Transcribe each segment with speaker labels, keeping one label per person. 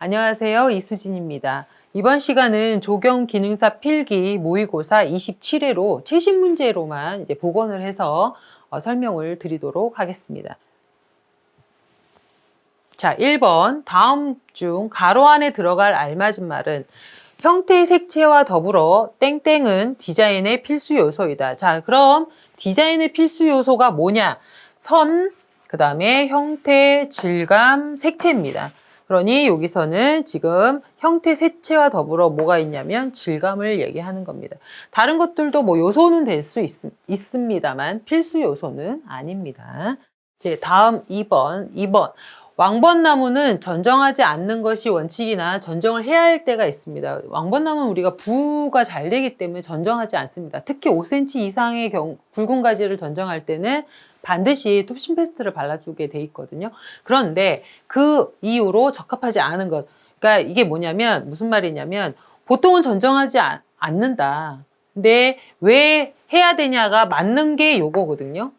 Speaker 1: 안녕하세요. 이수진입니다. 이번 시간은 조경기능사 필기 모의고사 27회로 최신 문제로만 이제 복원을 해서 설명을 드리도록 하겠습니다. 자, 1번 다음 중 가로 안에 들어갈 알맞은 말은 형태 색채와 더불어 땡땡은 디자인의 필수 요소이다. 자, 그럼 디자인의 필수 요소가 뭐냐? 선, 그 다음에 형태, 질감, 색채입니다. 그러니 여기서는 지금 형태, 색채와 더불어 뭐가 있냐면 질감을 얘기하는 겁니다. 다른 것들도 뭐 요소는 될 수 있습니다만 필수 요소는 아닙니다. 이제 다음 2번. 왕벚나무는 전정하지 않는 것이 원칙이나 전정을 해야 할 때가 있습니다. 왕벚나무는 우리가 부가 잘 되기 때문에 전정하지 않습니다. 특히 5cm 이상의 굵은 가지를 전정할 때는 반드시 톱신페스트를 발라주게 돼 있거든요. 그런데 그 이후로 적합하지 않은 것, 그러니까 이게 뭐냐면 무슨 말이냐면 보통은 전정하지 않는다. 근데 왜 해야 되냐가 맞는 게 요거거든요.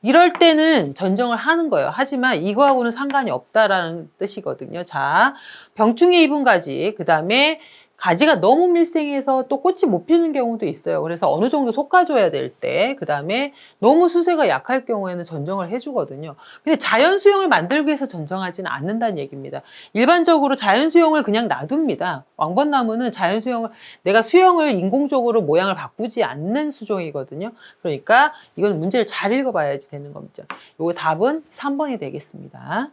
Speaker 1: 이럴 때는 전정을 하는 거예요. 하지만 이거하고는 상관이 없다라는 뜻이거든요. 자, 병충해 입은 가지, 그 다음에 가지가 너무 밀생해서 또 꽃이 못 피는 경우도 있어요. 그래서 어느 정도 솎아줘야 될 때, 그 다음에 너무 수세가 약할 경우에는 전정을 해주거든요. 근데 자연 수영을 만들기 위해서 전정하지는 않는다는 얘기입니다. 일반적으로 자연 수영을 그냥 놔둡니다. 왕벚나무는 자연 수영을, 내가 수영을 인공적으로 모양을 바꾸지 않는 수종이거든요. 그러니까 이건 문제를 잘 읽어봐야지 되는 겁니다. 요거 답은 3번이 되겠습니다.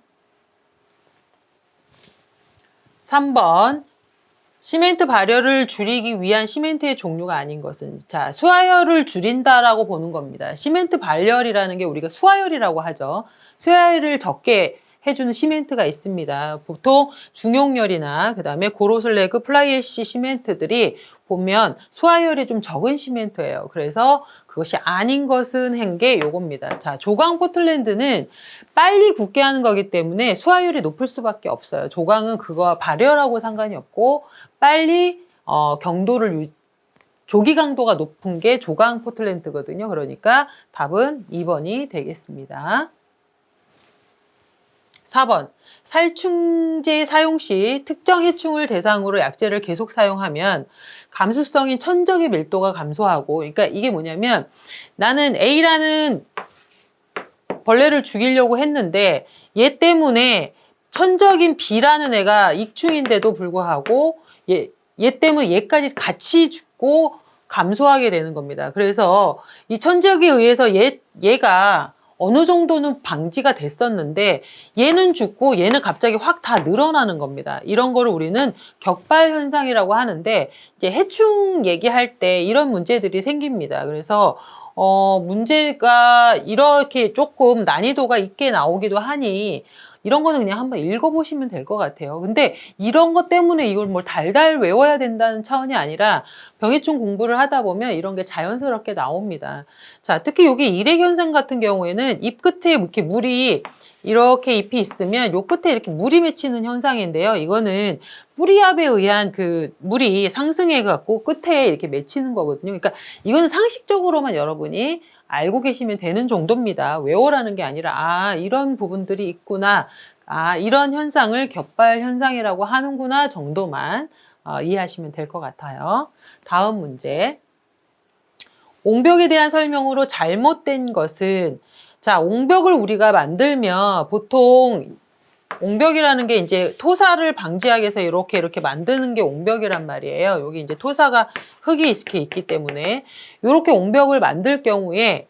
Speaker 1: 3번. 시멘트 발열을 줄이기 위한 시멘트의 종류가 아닌 것은, 자, 수화열을 줄인다라고 보는 겁니다. 시멘트 발열이라는 게 우리가 수화열이라고 하죠. 수화열을 적게 해주는 시멘트가 있습니다. 보통 중용열이나 그 다음에 고로슬래그, 플라이애쉬 시멘트들이 보면 수화열이 좀 적은 시멘트예요. 그래서 그것이 아닌 것은 한 게 요겁니다. 자, 조강 포틀랜드는 빨리 굳게 하는 거기 때문에 수화율이 높을 수밖에 없어요. 조강은 그거와 발열하고 상관이 없고 빨리 경도를 조기 강도가 높은 게 조강 포틀랜드거든요. 그러니까 답은 2번이 되겠습니다. 4번. 살충제 사용 시 특정 해충을 대상으로 약제를 계속 사용하면 감수성인 천적의 밀도가 감소하고, 그러니까 이게 뭐냐면 나는 A라는 벌레를 죽이려고 했는데 얘 때문에 천적인 B라는 애가 익충인데도 불구하고 얘 때문에 얘까지 같이 죽고 감소하게 되는 겁니다. 그래서 이 천적에 의해서 얘가 어느 정도는 방지가 됐었는데 얘는 죽고 얘는 갑자기 확 다 늘어나는 겁니다. 이런 거를 우리는 격발 현상이라고 하는데 이제 해충 얘기할 때 이런 문제들이 생깁니다. 그래서 문제가 이렇게 조금 난이도가 있게 나오기도 하니 이런 거는 그냥 한번 읽어보시면 될 것 같아요. 근데 이런 것 때문에 이걸 뭘 달달 외워야 된다는 차원이 아니라 병해충 공부를 하다 보면 이런 게 자연스럽게 나옵니다. 자, 특히 여기 일액현상 같은 경우에는 잎 끝에 이렇게 물이 이렇게 잎이 있으면 요 끝에 이렇게 물이 맺히는 현상인데요. 이거는 뿌리압에 의한 그 물이 상승해 갖고 끝에 이렇게 맺히는 거거든요. 그러니까 이거는 상식적으로만 여러분이 알고 계시면 되는 정도입니다. 외워라는 게 아니라 아, 이런 부분들이 있구나. 아, 이런 현상을 겹발 현상이라고 하는구나 정도만 이해하시면 될 것 같아요. 다음 문제. 옹벽에 대한 설명으로 잘못된 것은, 자, 옹벽을 우리가 만들면 보통 옹벽이라는 게 이제 토사를 방지하기 위해서 이렇게 만드는 게 옹벽이란 말이에요. 여기 이제 토사가 흙이 이렇게 있기 때문에 이렇게 옹벽을 만들 경우에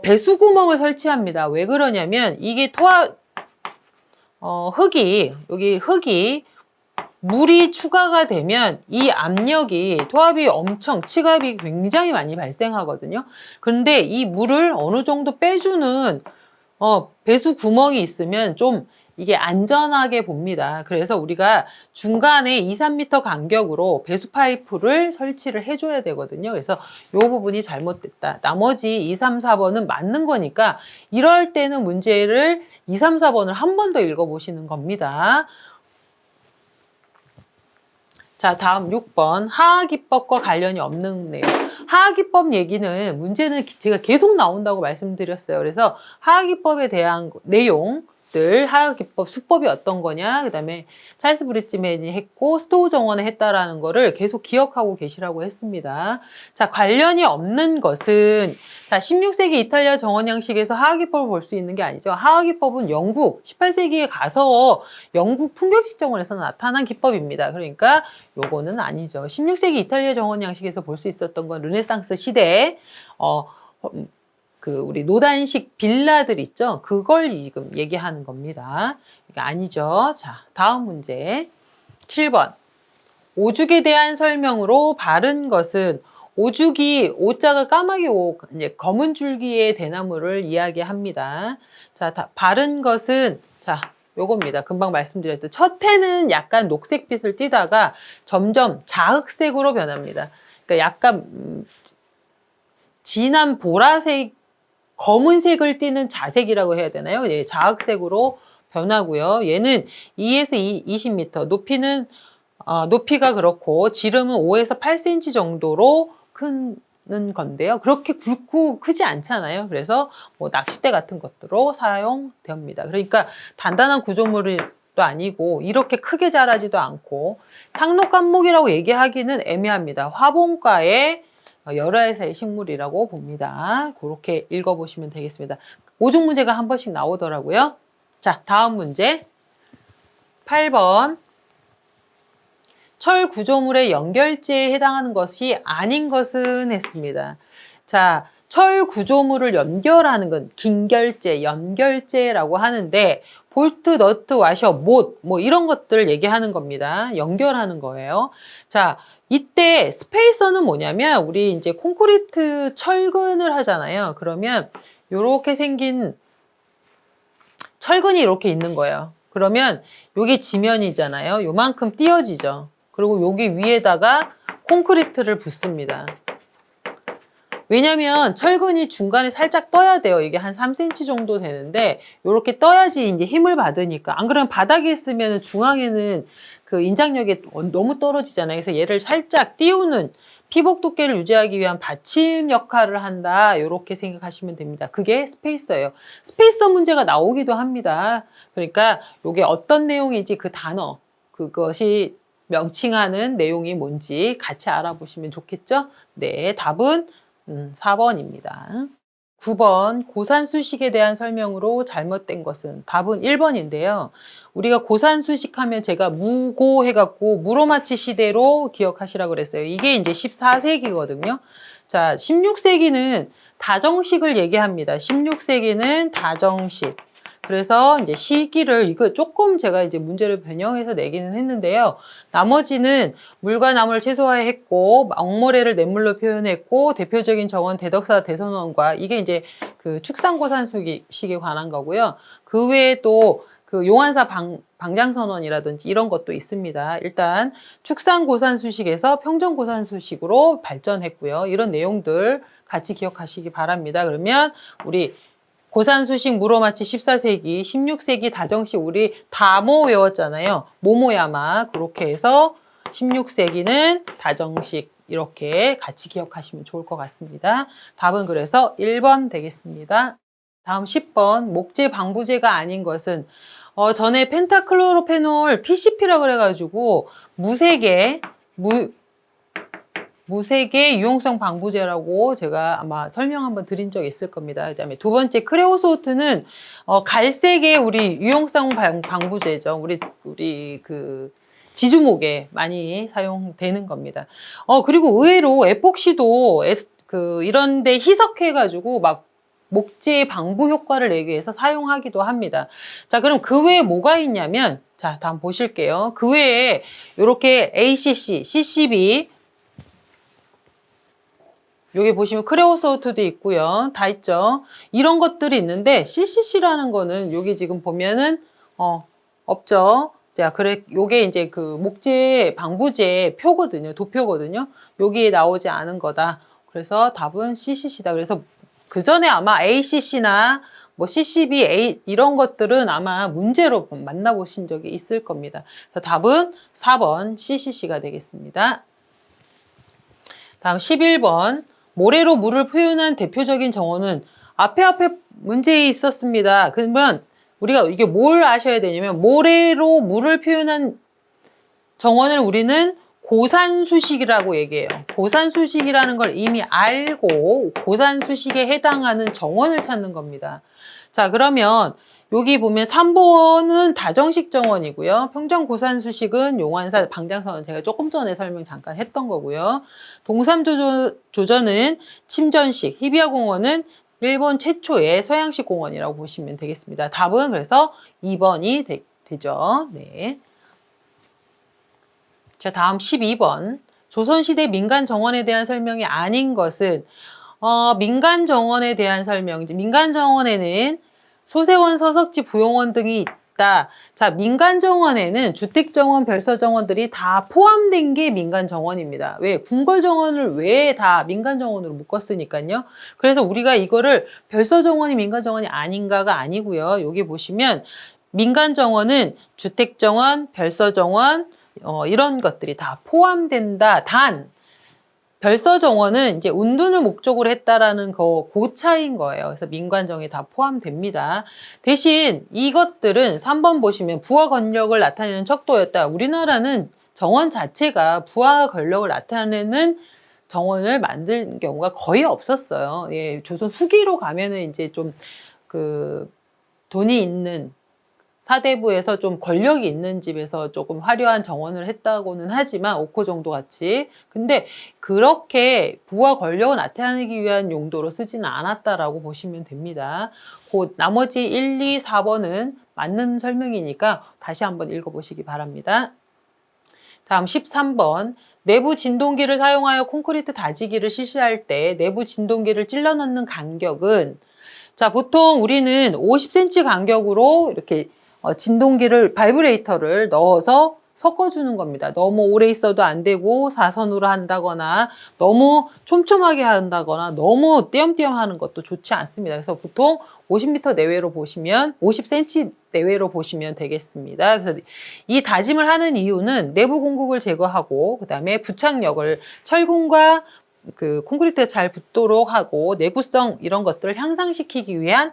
Speaker 1: 배수 구멍을 설치합니다. 왜 그러냐면 이게 여기 흙이 물이 추가가 되면 이 압력이 토압이 치갑이 굉장히 많이 발생하거든요. 그런데 이 물을 어느 정도 빼주는 배수 구멍이 있으면 좀 이게 안전하게 봅니다. 그래서 우리가 중간에 2, 3m 간격으로 배수 파이프를 설치를 해줘야 되거든요. 그래서 이 부분이 잘못됐다. 나머지 2, 3, 4번은 맞는 거니까 이럴 때는 문제를 2, 3, 4번을 한 번 더 읽어보시는 겁니다. 자, 다음 6번. 하하기법과 관련이 없는 내용. 하하기법 얘기는 문제는 제가 계속 나온다고 말씀드렸어요. 그래서 하하기법에 대한 내용 기법들, 하학 기법, 수법이 어떤 거냐, 그 다음에 찰스 브릿지맨이 했고 스토우 정원을 했다라는 거를 계속 기억하고 계시라고 했습니다. 자, 관련이 없는 것은, 자, 16세기 이탈리아 정원 양식에서 하학 기법을 볼 수 있는 게 아니죠. 하학 기법은 영국 18세기에 가서 영국 풍경식 정원에서 나타난 기법입니다. 그러니까 요거는 아니죠. 16세기 이탈리아 정원 양식에서 볼 수 있었던 건 르네상스 시대, 우리 노단식 빌라들 있죠? 그걸 지금 얘기하는 겁니다. 이게 아니죠. 자, 다음 문제. 7번. 오죽에 대한 설명으로 바른 것은, 오죽이 오자가 까마귀 오, 이제 검은 줄기의 대나무를 이야기합니다. 자, 바른 것은, 자, 요겁니다. 금방 말씀드렸듯 첫 해는 약간 녹색빛을 띠다가 점점 자흑색으로 변합니다. 그러니까 약간 진한 보라색, 검은색을 띠는 자색이라고 해야 되나요? 예, 자흑색으로 변하고요. 얘는 2에서 20m, 높이가 그렇고 지름은 5에서 8cm 정도로 크는 건데요. 그렇게 굵고 크지 않잖아요. 그래서 뭐 낚싯대 같은 것들로 사용됩니다. 그러니까 단단한 구조물도 아니고 이렇게 크게 자라지도 않고 상록감목이라고 얘기하기는 애매합니다. 화분과의 열화에서의 식물이라고 봅니다. 그렇게 읽어보시면 되겠습니다. 오중 문제가 한 번씩 나오더라고요. 자, 다음 문제. 8번. 철 구조물의 연결제에 해당하는 것이 아닌 것은 했습니다. 자, 철 구조물을 연결하는 건 긴결제, 연결제라고 하는데 볼트, 너트, 와셔, 못, 뭐 이런 것들 얘기하는 겁니다. 연결하는 거예요. 자, 이때 스페이서는 뭐냐면 우리 이제 콘크리트 철근을 하잖아요. 그러면 이렇게 생긴 철근이 이렇게 있는 거예요. 그러면 여기 지면이잖아요. 요만큼 띄어지죠. 그리고 여기 위에다가 콘크리트를 붓습니다. 왜냐면 철근이 중간에 살짝 떠야 돼요. 이게 한 3cm 정도 되는데 이렇게 떠야지 이제 힘을 받으니까. 안 그러면 바닥에 있으면 중앙에는 그 인장력이 너무 떨어지잖아요. 그래서 얘를 살짝 띄우는, 피복 두께를 유지하기 위한 받침 역할을 한다. 이렇게 생각하시면 됩니다. 그게 스페이서예요. 스페이서 문제가 나오기도 합니다. 그러니까 이게 어떤 내용인지 그 단어, 그것이 명칭하는 내용이 뭔지 같이 알아보시면 좋겠죠? 네, 답은 4번입니다. 9번 고산수식에 대한 설명으로 잘못된 것은, 답은 1번인데요. 우리가 고산수식 하면 제가 무고 해갖고 무로마치 시대로 기억하시라고 그랬어요. 이게 이제 14세기거든요. 자, 16세기는 다정식을 얘기합니다. 16세기는 다정식. 그래서 이제 시기를, 이거 조금 제가 이제 문제를 변형해서 내기는 했는데요. 나머지는 물과 나무를 최소화했고, 엉모래를 냇물로 표현했고, 대표적인 정원 대덕사 대선원과, 이게 이제 그 축산고산식에 관한 거고요. 그 외에 또 그 용안사 방장선원이라든지 이런 것도 있습니다. 일단 축산고산수식에서 평정고산수식으로 발전했고요. 이런 내용들 같이 기억하시기 바랍니다. 그러면 우리 고산수식 무로마치 14세기, 16세기 다정식 우리 다모 외웠잖아요. 모모야마. 그렇게 해서 16세기는 다정식 이렇게 같이 기억하시면 좋을 것 같습니다. 답은 그래서 1번 되겠습니다. 다음 10번. 목재 방부제가 아닌 것은, 전에 펜타클로로페놀 PCP라고 그래가지고 무색의 유용성 방부제라고 제가 아마 설명 한번 드린 적 있을 겁니다. 그 다음에 두 번째 크레오소트는 갈색의 우리 유용성 방부제죠. 우리 그 지주목에 많이 사용되는 겁니다. 그리고 의외로 에폭시도 이런데 희석해가지고 막 목재 방부 효과를 내기 위해서 사용하기도 합니다. 자, 그럼 그 외에 뭐가 있냐면, 자, 다음 보실게요. 그 외에 이렇게 ACC, CCB, 여기 보시면 크레오소트도 있고요. 다 있죠. 이런 것들이 있는데 CCC라는 거는 여기 지금 보면은 없죠. 자, 그래 요게 이제 그 목재 방부제 표거든요. 도표거든요. 여기에 나오지 않은 거다. 그래서 답은 CCC다. 그래서 그 전에 아마 ACC나 뭐 CCB, 이런 것들은 아마 문제로 만나보신 적이 있을 겁니다. 그래서 답은 4번 CCC가 되겠습니다. 다음 11번. 모래로 물을 표현한 대표적인 정원은, 앞에 문제 있었습니다. 그러면 우리가 이게 뭘 아셔야 되냐면 모래로 물을 표현한 정원을 우리는 고산수식이라고 얘기해요. 고산수식이라는 걸 이미 알고 고산수식에 해당하는 정원을 찾는 겁니다. 자, 그러면 여기 보면 3번은 다정식 정원이고요. 평정고산수식은 용환사, 방장사원 제가 조금 전에 설명 잠깐 했던 거고요. 동삼조전은 침전식, 희비야공원은 일본 최초의 서양식 공원이라고 보시면 되겠습니다. 답은 그래서 2번이 되죠. 네. 자, 다음 12번. 조선시대 민간정원에 대한 설명이 아닌 것은 민간정원에 대한 설명이지. 민간정원에는 소세원, 서석지, 부용원 등이 있다. 자, 민간정원에는 주택정원, 별서정원들이 다 포함된 게 민간정원입니다. 왜? 궁궐정원을 왜 다 민간정원으로 묶었으니까요. 그래서 우리가 이거를 별서정원이 민간정원이 아닌가가 아니고요. 여기 보시면 민간정원은 주택정원, 별서정원, 이런 것들이 다 포함된다. 단, 별서정원은 이제 운둔을 목적으로 했다라는 그 차이인 거예요. 그래서 민간정에 다 포함됩니다. 대신 이것들은 3번 보시면 부와 권력을 나타내는 척도였다. 우리나라는 정원 자체가 부와 권력을 나타내는 정원을 만든 경우가 거의 없었어요. 예, 조선 후기로 가면은 이제 좀 돈이 있는 사대부에서 좀 권력이 있는 집에서 조금 화려한 정원을 했다고는 하지만 옥호 정도 같이. 근데 그렇게 부와 권력을 나타내기 위한 용도로 쓰지는 않았다라고 보시면 됩니다. 그 나머지 1, 2, 4번은 맞는 설명이니까 다시 한번 읽어보시기 바랍니다. 다음 13번. 내부 진동기를 사용하여 콘크리트 다지기를 실시할 때 내부 진동기를 찔러 넣는 간격은, 자, 보통 우리는 50cm 간격으로 이렇게 진동기를, 바이브레이터를 넣어서 섞어주는 겁니다. 너무 오래 있어도 안 되고 사선으로 한다거나 너무 촘촘하게 한다거나 너무 띄엄띄엄 하는 것도 좋지 않습니다. 그래서 보통 50m 내외로 보시면 50cm 내외로 보시면 되겠습니다. 그래서 이 다짐을 하는 이유는 내부 공국을 제거하고 그다음에 부착력을 철근과 콘크리트가 잘 붙도록 하고 내구성 이런 것들을 향상시키기 위한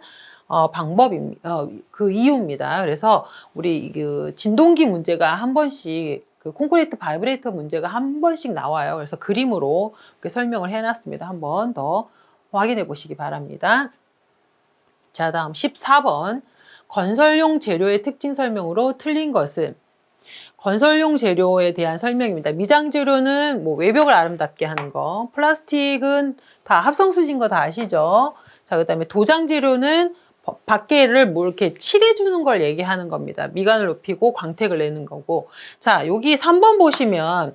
Speaker 1: 방법입니다. 그 이유입니다. 그래서 우리 진동기 문제가 한 번씩 콘크리트 바이브레이터 문제가 한 번씩 나와요. 그래서 그림으로 설명을 해놨습니다. 한 번 더 확인해 보시기 바랍니다. 자, 다음 14번. 건설용 재료의 특징 설명으로 틀린 것은, 건설용 재료에 대한 설명입니다. 미장 재료는 뭐 외벽을 아름답게 하는 거, 플라스틱은 다 합성수지인 거 다 아시죠? 자, 그다음에 도장 재료는 밖에를 뭐 이렇게 칠해주는 걸 얘기하는 겁니다. 미간을 높이고 광택을 내는 거고. 자, 여기 3번 보시면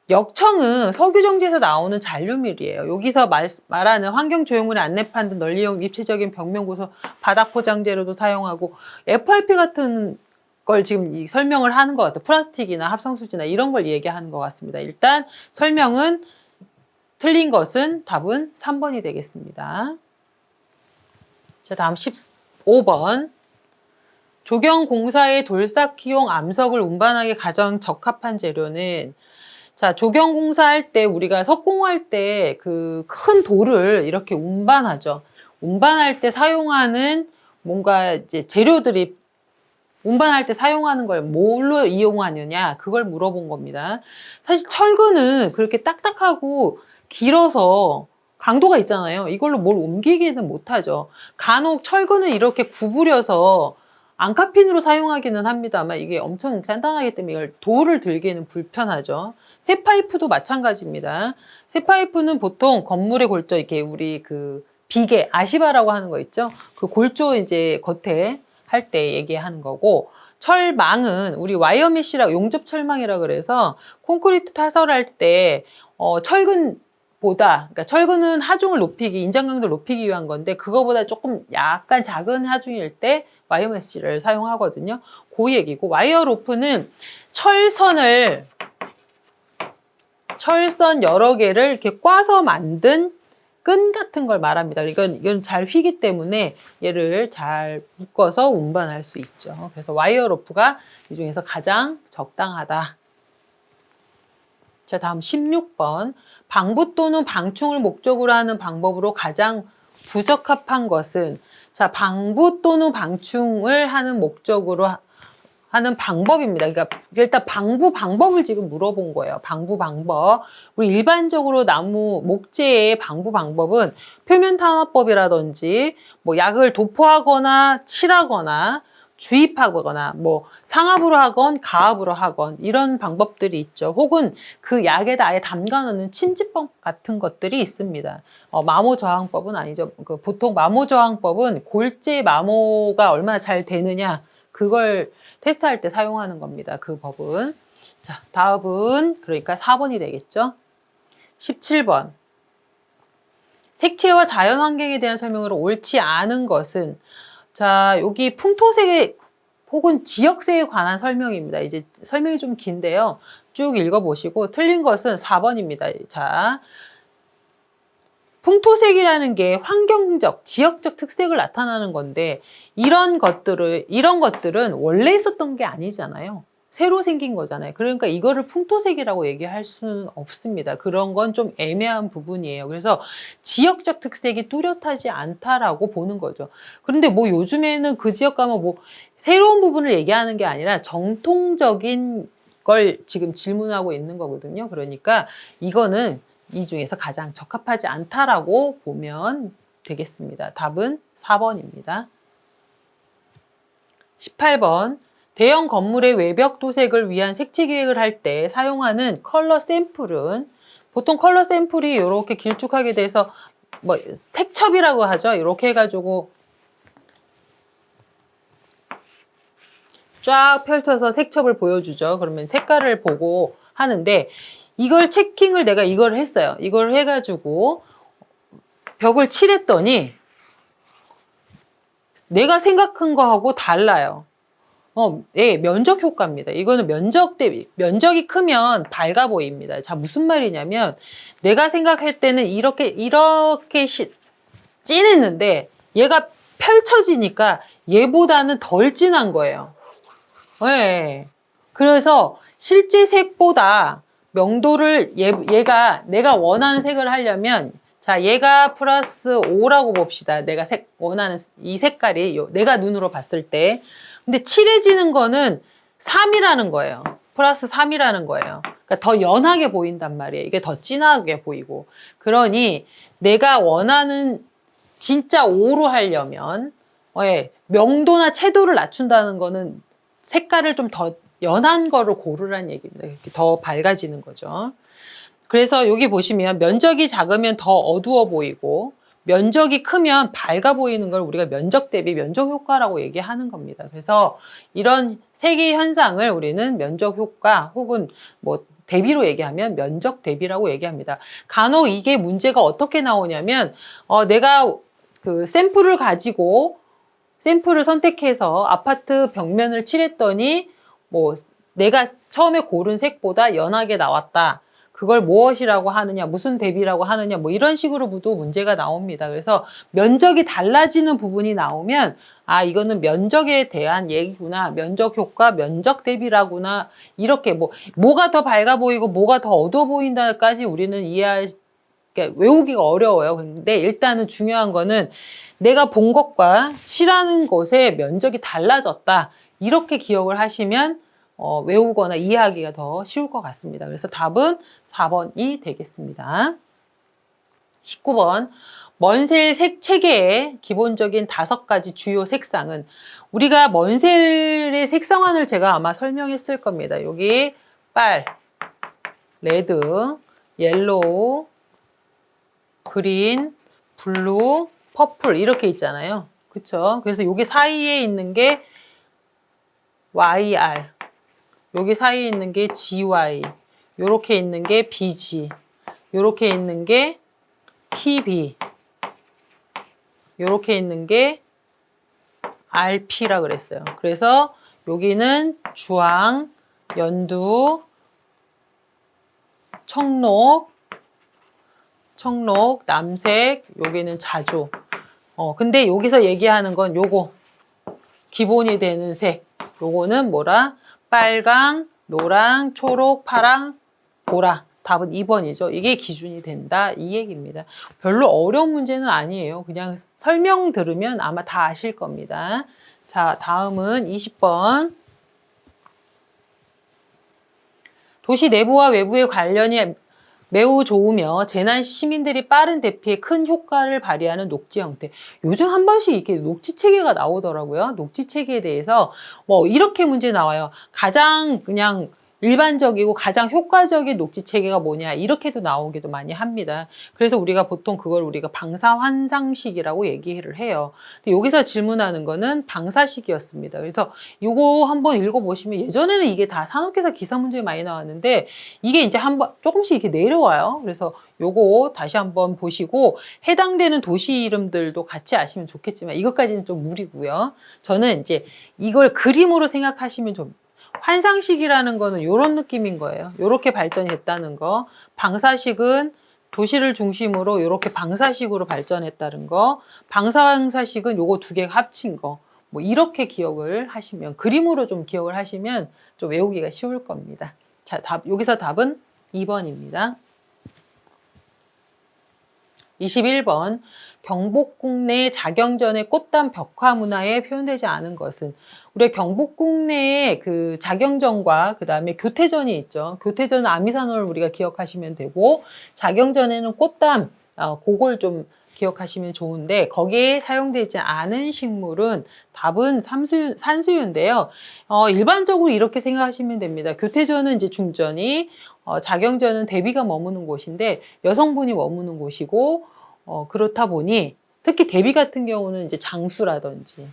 Speaker 1: 역청은 석유정지에서 나오는 잔류밀이에요. 여기서 말하는 환경조형물의 안내판 등 널리용 입체적인 벽면 구성, 바닥 포장 재료도 사용하고 FRP 같은 걸 지금 설명을 하는 것 같아요. 플라스틱이나 합성수지나 이런 걸 얘기하는 것 같습니다. 일단 설명은 틀린 것은 답은 3번이 되겠습니다. 자, 다음 15번. 조경공사의 돌쌓기용 암석을 운반하기 가장 적합한 재료는, 자, 조경공사할 때 우리가 석공할 때 그 큰 돌을 이렇게 운반하죠. 운반할 때 사용하는 뭔가 이제 재료들이, 운반할 때 사용하는 걸 뭘로 이용하느냐 그걸 물어본 겁니다. 사실 철근은 그렇게 딱딱하고 길어서 강도가 있잖아요. 이걸로 뭘 옮기기는 못하죠. 간혹 철근을 이렇게 구부려서 앙카핀으로 사용하기는 합니다만 이게 엄청 단단하기 때문에 이걸 돌을 들기는 불편하죠. 쇠파이프도 마찬가지입니다. 쇠파이프는 보통 건물의 골조, 이렇게 우리 비계, 아시바라고 하는 거 있죠? 그 골조 이제 겉에 할 때 얘기하는 거고, 철망은 우리 와이어메쉬라고, 용접 철망이라 그래서 콘크리트 타설할 때 철근보다, 그러니까 철근은 하중을 높이기, 인장 강도를 높이기 위한 건데 그거보다 조금 약간 작은 하중일 때 와이어메쉬를 사용하거든요. 그 얘기고, 와이어 로프는 철선 여러 개를 이렇게 꽈서 만든 끈 같은 걸 말합니다. 이건 잘 휘기 때문에 얘를 잘 묶어서 운반할 수 있죠. 그래서 와이어 로프가 이 중에서 가장 적당하다. 자, 다음 16번. 방부 또는 방충을 목적으로 하는 방법으로 가장 부적합한 것은, 자, 방부 또는 방충을 하는 목적으로 하는 방법입니다. 그러니까 일단 방부 방법을 지금 물어본 거예요. 방부 방법. 우리 일반적으로 나무 목재의 방부 방법은 표면 탄화법이라든지 뭐 약을 도포하거나 칠하거나 주입하거나 뭐 상압으로 하건 가압으로 하건 이런 방법들이 있죠. 혹은 그 약에다 아예 담가 놓는 침지법 같은 것들이 있습니다. 마모 저항법은 아니죠. 그 보통 마모 저항법은 골재 마모가 얼마나 잘 되느냐 그걸 테스트할 때 사용하는 겁니다. 그 법은. 자, 다음은 그러니까 4번이 되겠죠. 17번. 색채와 자연 환경에 대한 설명으로 옳지 않은 것은 자, 여기 풍토색에 혹은 지역색에 관한 설명입니다. 이제 설명이 좀 긴데요. 쭉 읽어보시고 틀린 것은 4번입니다. 자, 풍토색이라는 게 환경적, 지역적 특색을 나타나는 건데 이런 것들은 원래 있었던 게 아니잖아요. 새로 생긴 거잖아요. 그러니까 이거를 풍토색이라고 얘기할 수는 없습니다. 그런 건 좀 애매한 부분이에요. 그래서 지역적 특색이 뚜렷하지 않다라고 보는 거죠. 그런데 뭐 요즘에는 그 지역 가면 뭐 새로운 부분을 얘기하는 게 아니라 정통적인 걸 지금 질문하고 있는 거거든요. 그러니까 이거는 이 중에서 가장 적합하지 않다라고 보면 되겠습니다. 답은 4번입니다. 18번. 대형 건물의 외벽 도색을 위한 색채 기획을 할 때 사용하는 컬러 샘플은 보통 컬러 샘플이 이렇게 길쭉하게 돼서 뭐 색첩이라고 하죠. 이렇게 해가지고 쫙 펼쳐서 색첩을 보여주죠. 그러면 색깔을 보고 하는데 이걸 체킹을 내가 이걸 했어요. 이걸 해가지고 벽을 칠했더니 내가 생각한 거하고 달라요. 예, 면적 효과입니다. 이거는 면적이 크면 밝아 보입니다. 자, 무슨 말이냐면 내가 생각할 때는 이렇게 진했는데 얘가 펼쳐지니까 얘보다는 덜 진한 거예요. 예. 그래서 실제 색보다 명도를 얘가 내가 원하는 색을 하려면 자, 얘가 플러스 5라고 봅시다. 내가 원하는 이 색깔이 내가 눈으로 봤을 때. 근데 칠해지는 거는 3이라는 거예요. 플러스 3이라는 거예요. 그러니까 더 연하게 보인단 말이에요. 이게 더 진하게 보이고. 그러니 내가 원하는 진짜 5로 하려면 명도나 채도를 낮춘다는 거는 색깔을 좀 더 연한 거를 고르라는 얘기입니다. 이렇게 더 밝아지는 거죠. 그래서 여기 보시면 면적이 작으면 더 어두워 보이고 면적이 크면 밝아 보이는 걸 우리가 면적 대비 면적 효과라고 얘기하는 겁니다. 그래서 이런 색의 현상을 우리는 면적 효과 혹은 뭐 대비로 얘기하면 면적 대비라고 얘기합니다. 간혹 이게 문제가 어떻게 나오냐면 내가 그 샘플을 선택해서 아파트 벽면을 칠했더니 뭐 내가 처음에 고른 색보다 연하게 나왔다. 그걸 무엇이라고 하느냐, 무슨 대비라고 하느냐, 뭐 이런 식으로도 문제가 나옵니다. 그래서 면적이 달라지는 부분이 나오면 아, 이거는 면적에 대한 얘기구나. 면적 효과, 면적 대비라구나. 이렇게 뭐가 더 밝아 보이고 뭐가 더 어두워 보인다까지 우리는 그러니까 외우기가 어려워요. 근데 일단은 중요한 거는 내가 본 것과 칠하는 곳의 면적이 달라졌다. 이렇게 기억을 하시면 외우거나 이해하기가 더 쉬울 것 같습니다. 그래서 답은 4번이 되겠습니다. 19번. 먼셀 색체계의 기본적인 5가지 주요 색상은 우리가 먼셀의 색상환을 제가 아마 설명했을 겁니다. 여기 빨, 레드, 옐로우, 그린, 블루, 퍼플 이렇게 있잖아요. 그쵸? 그래서 여기 사이에 있는 게 YR, 여기 사이에 있는 게 GY, 요렇게 있는 게 BG, 요렇게 있는 게 PB, 요렇게 있는 게 RP라 그랬어요. 그래서 여기는 주황, 연두, 청록, 남색, 여기는 자주. 근데 여기서 얘기하는 건 요거 기본이 되는 색. 요거는 뭐라? 빨강, 노랑, 초록, 파랑, 보라. 답은 2번이죠. 이게 기준이 된다 이 얘기입니다. 별로 어려운 문제는 아니에요. 그냥 설명 들으면 아마 다 아실 겁니다. 자, 다음은 20번. 도시 내부와 외부의 관련이 매우 좋으며 재난 시 시민들이 빠른 대피에 큰 효과를 발휘하는 녹지 형태. 요즘 한 번씩 이렇게 녹지 체계가 나오더라고요. 녹지 체계에 대해서 뭐 이렇게 문제 나와요. 가장 그냥 일반적이고 가장 효과적인 녹지 체계가 뭐냐 이렇게도 나오기도 많이 합니다. 그래서 우리가 보통 그걸 우리가 방사환상식이라고 얘기를 해요. 근데 여기서 질문하는 거는 방사식이었습니다. 그래서 요거 한번 읽어보시면 예전에는 이게 다 산업계사 기사 문제에 많이 나왔는데 이게 이제 한번 조금씩 이렇게 내려와요. 그래서 요거 다시 한번 보시고 해당되는 도시 이름들도 같이 아시면 좋겠지만 이것까지는 좀 무리고요. 저는 이제 이걸 그림으로 생각하시면 좀 환상식이라는 거는 이런 느낌인 거예요. 이렇게 발전이 됐다는 거. 방사식은 도시를 중심으로 이렇게 방사식으로 발전했다는 거. 방사식은 요거 두 개가 합친 거. 뭐 이렇게 기억을 하시면 그림으로 좀 기억을 하시면 좀 외우기가 쉬울 겁니다. 자, 여기서 답은 2번입니다. 21번. 경복궁 내 자경전의 꽃담 벽화 문화에 표현되지 않은 것은 우리 경복궁 내에 그 자경전과 그 다음에 교태전이 있죠. 교태전은 아미산호를 우리가 기억하시면 되고 자경전에는 꽃담 그걸 좀 기억하시면 좋은데 거기에 사용되지 않은 식물은 답은 산수유인데요. 일반적으로 이렇게 생각하시면 됩니다. 교태전은 이제 중전이 자경전은 대비가 머무는 곳인데 여성분이 머무는 곳이고 그렇다 보니 특히 대비 같은 경우는 이제 장수라든지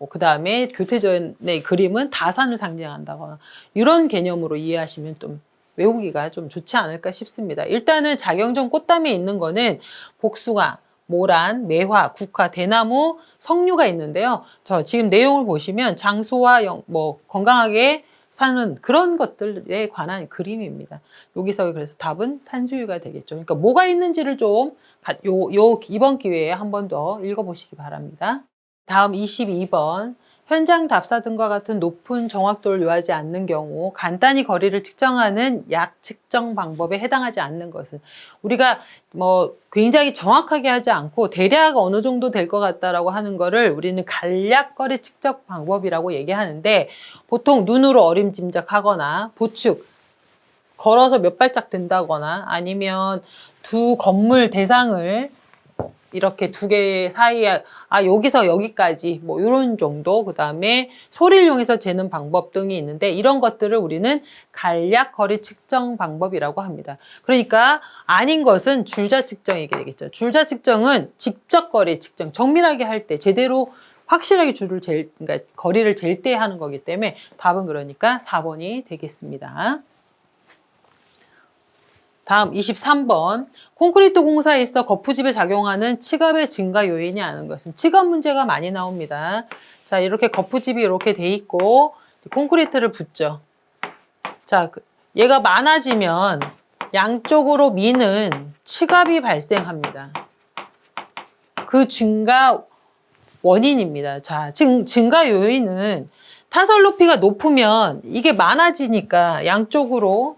Speaker 1: 그 다음에 교태전의 그림은 다산을 상징한다거나 이런 개념으로 이해하시면 좀 외우기가 좀 좋지 않을까 싶습니다. 일단은 자경전 꽃담에 있는 거는 복숭아, 모란, 매화, 국화, 대나무, 석류가 있는데요. 저 지금 내용을 보시면 장수와 건강하게 사는 그런 것들에 관한 그림입니다. 여기서 그래서 답은 산수유가 되겠죠. 그러니까 뭐가 있는지를 좀 이번 기회에 한 번 더 읽어보시기 바랍니다. 다음 22번. 현장 답사 등과 같은 높은 정확도를 요하지 않는 경우 간단히 거리를 측정하는 약 측정 방법에 해당하지 않는 것은 우리가 뭐 굉장히 정확하게 하지 않고 대략 어느 정도 될 것 같다라고 하는 거를 우리는 간략 거리 측정 방법이라고 얘기하는데 보통 눈으로 어림짐작하거나 보축 걸어서 몇 발짝 된다거나 아니면 두 건물 대상을 이렇게 두 개 사이에 여기서 여기까지 뭐 이런 정도 그 다음에 소리를 이용해서 재는 방법 등이 있는데 이런 것들을 우리는 간략 거리 측정 방법이라고 합니다. 그러니까 아닌 것은 줄자 측정이 되겠죠. 줄자 측정은 직접 거리 측정 정밀하게 할 때 제대로 확실하게 그러니까 거리를 잴 때 하는 거기 때문에 답은 그러니까 4번이 되겠습니다. 다음 23번. 콘크리트 공사에 있어 거푸집에 작용하는 치갑의 증가 요인이 아는 것은 치갑 문제가 많이 나옵니다. 자, 이렇게 거푸집이 이렇게 돼 있고 콘크리트를 붓죠. 자, 얘가 많아지면 양쪽으로 미는 치갑이 발생합니다. 그 증가 원인입니다. 자, 증가 요인은 타설 높이가 높으면 이게 많아지니까 양쪽으로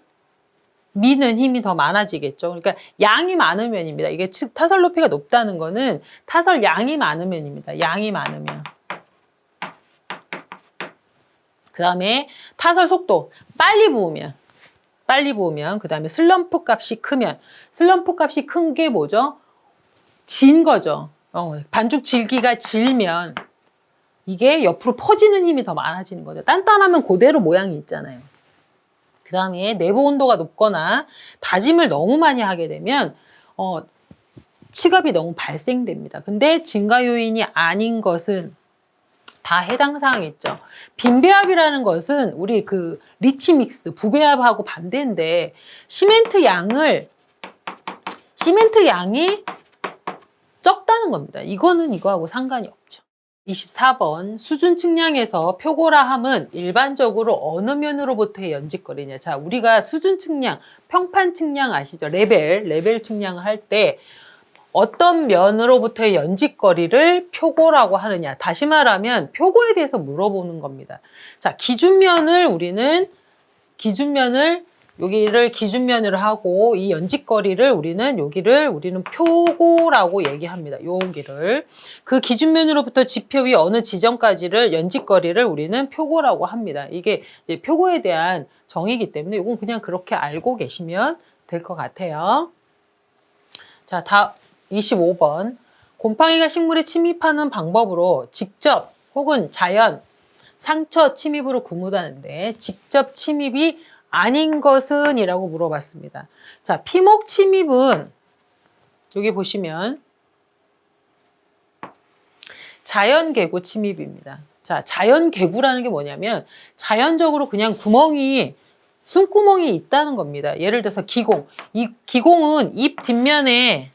Speaker 1: 미는 힘이 더 많아지겠죠. 그러니까 양이 많으면입니다. 이게 타설 높이가 높다는 거는 타설 양이 많으면입니다. 양이 많으면. 그 다음에 타설 속도 빨리 부으면 그 다음에 슬럼프 값이 크면 슬럼프 값이 큰 게 뭐죠? 진 거죠. 반죽 질기가 질면 이게 옆으로 퍼지는 힘이 더 많아지는 거죠. 단단하면 그대로 모양이 있잖아요. 그 다음에 내부 온도가 높거나 다짐을 너무 많이 하게 되면 치갑이 너무 발생됩니다. 근데 증가 요인이 아닌 것은 다 해당 사항이 있죠. 빈배합이라는 것은 우리 그 리치 믹스, 부배합하고 반대인데 시멘트 양이 적다는 겁니다. 이거는 이거하고 상관이 없죠. 24번. 수준 측량에서 표고라함은 일반적으로 어느 면으로부터의 연직거리냐. 자, 우리가 수준 측량, 평판 측량 아시죠? 레벨 측량을 할 때 어떤 면으로부터의 연직거리를 표고라고 하느냐. 다시 말하면 표고에 대해서 물어보는 겁니다. 자, 기준면을 여기를 기준면으로 하고 이 연직거리를 우리는 표고라고 얘기합니다. 여기를 그 기준면으로부터 지표 위 어느 지점까지를 연직거리를 우리는 표고라고 합니다. 이게 이제 표고에 대한 정의이기 때문에 이건 그냥 그렇게 알고 계시면 될 것 같아요. 자, 25번. 곰팡이가 식물에 침입하는 방법으로 직접 혹은 자연, 상처 침입으로 구분하는데 직접 침입이 아닌 것은? 이라고 물어봤습니다. 자, 피목 침입은 여기 보시면 자연개구 침입입니다. 자, 자연개구라는 게 뭐냐면 자연적으로 그냥 숨구멍이 있다는 겁니다. 예를 들어서 기공. 이 기공은 잎 뒷면에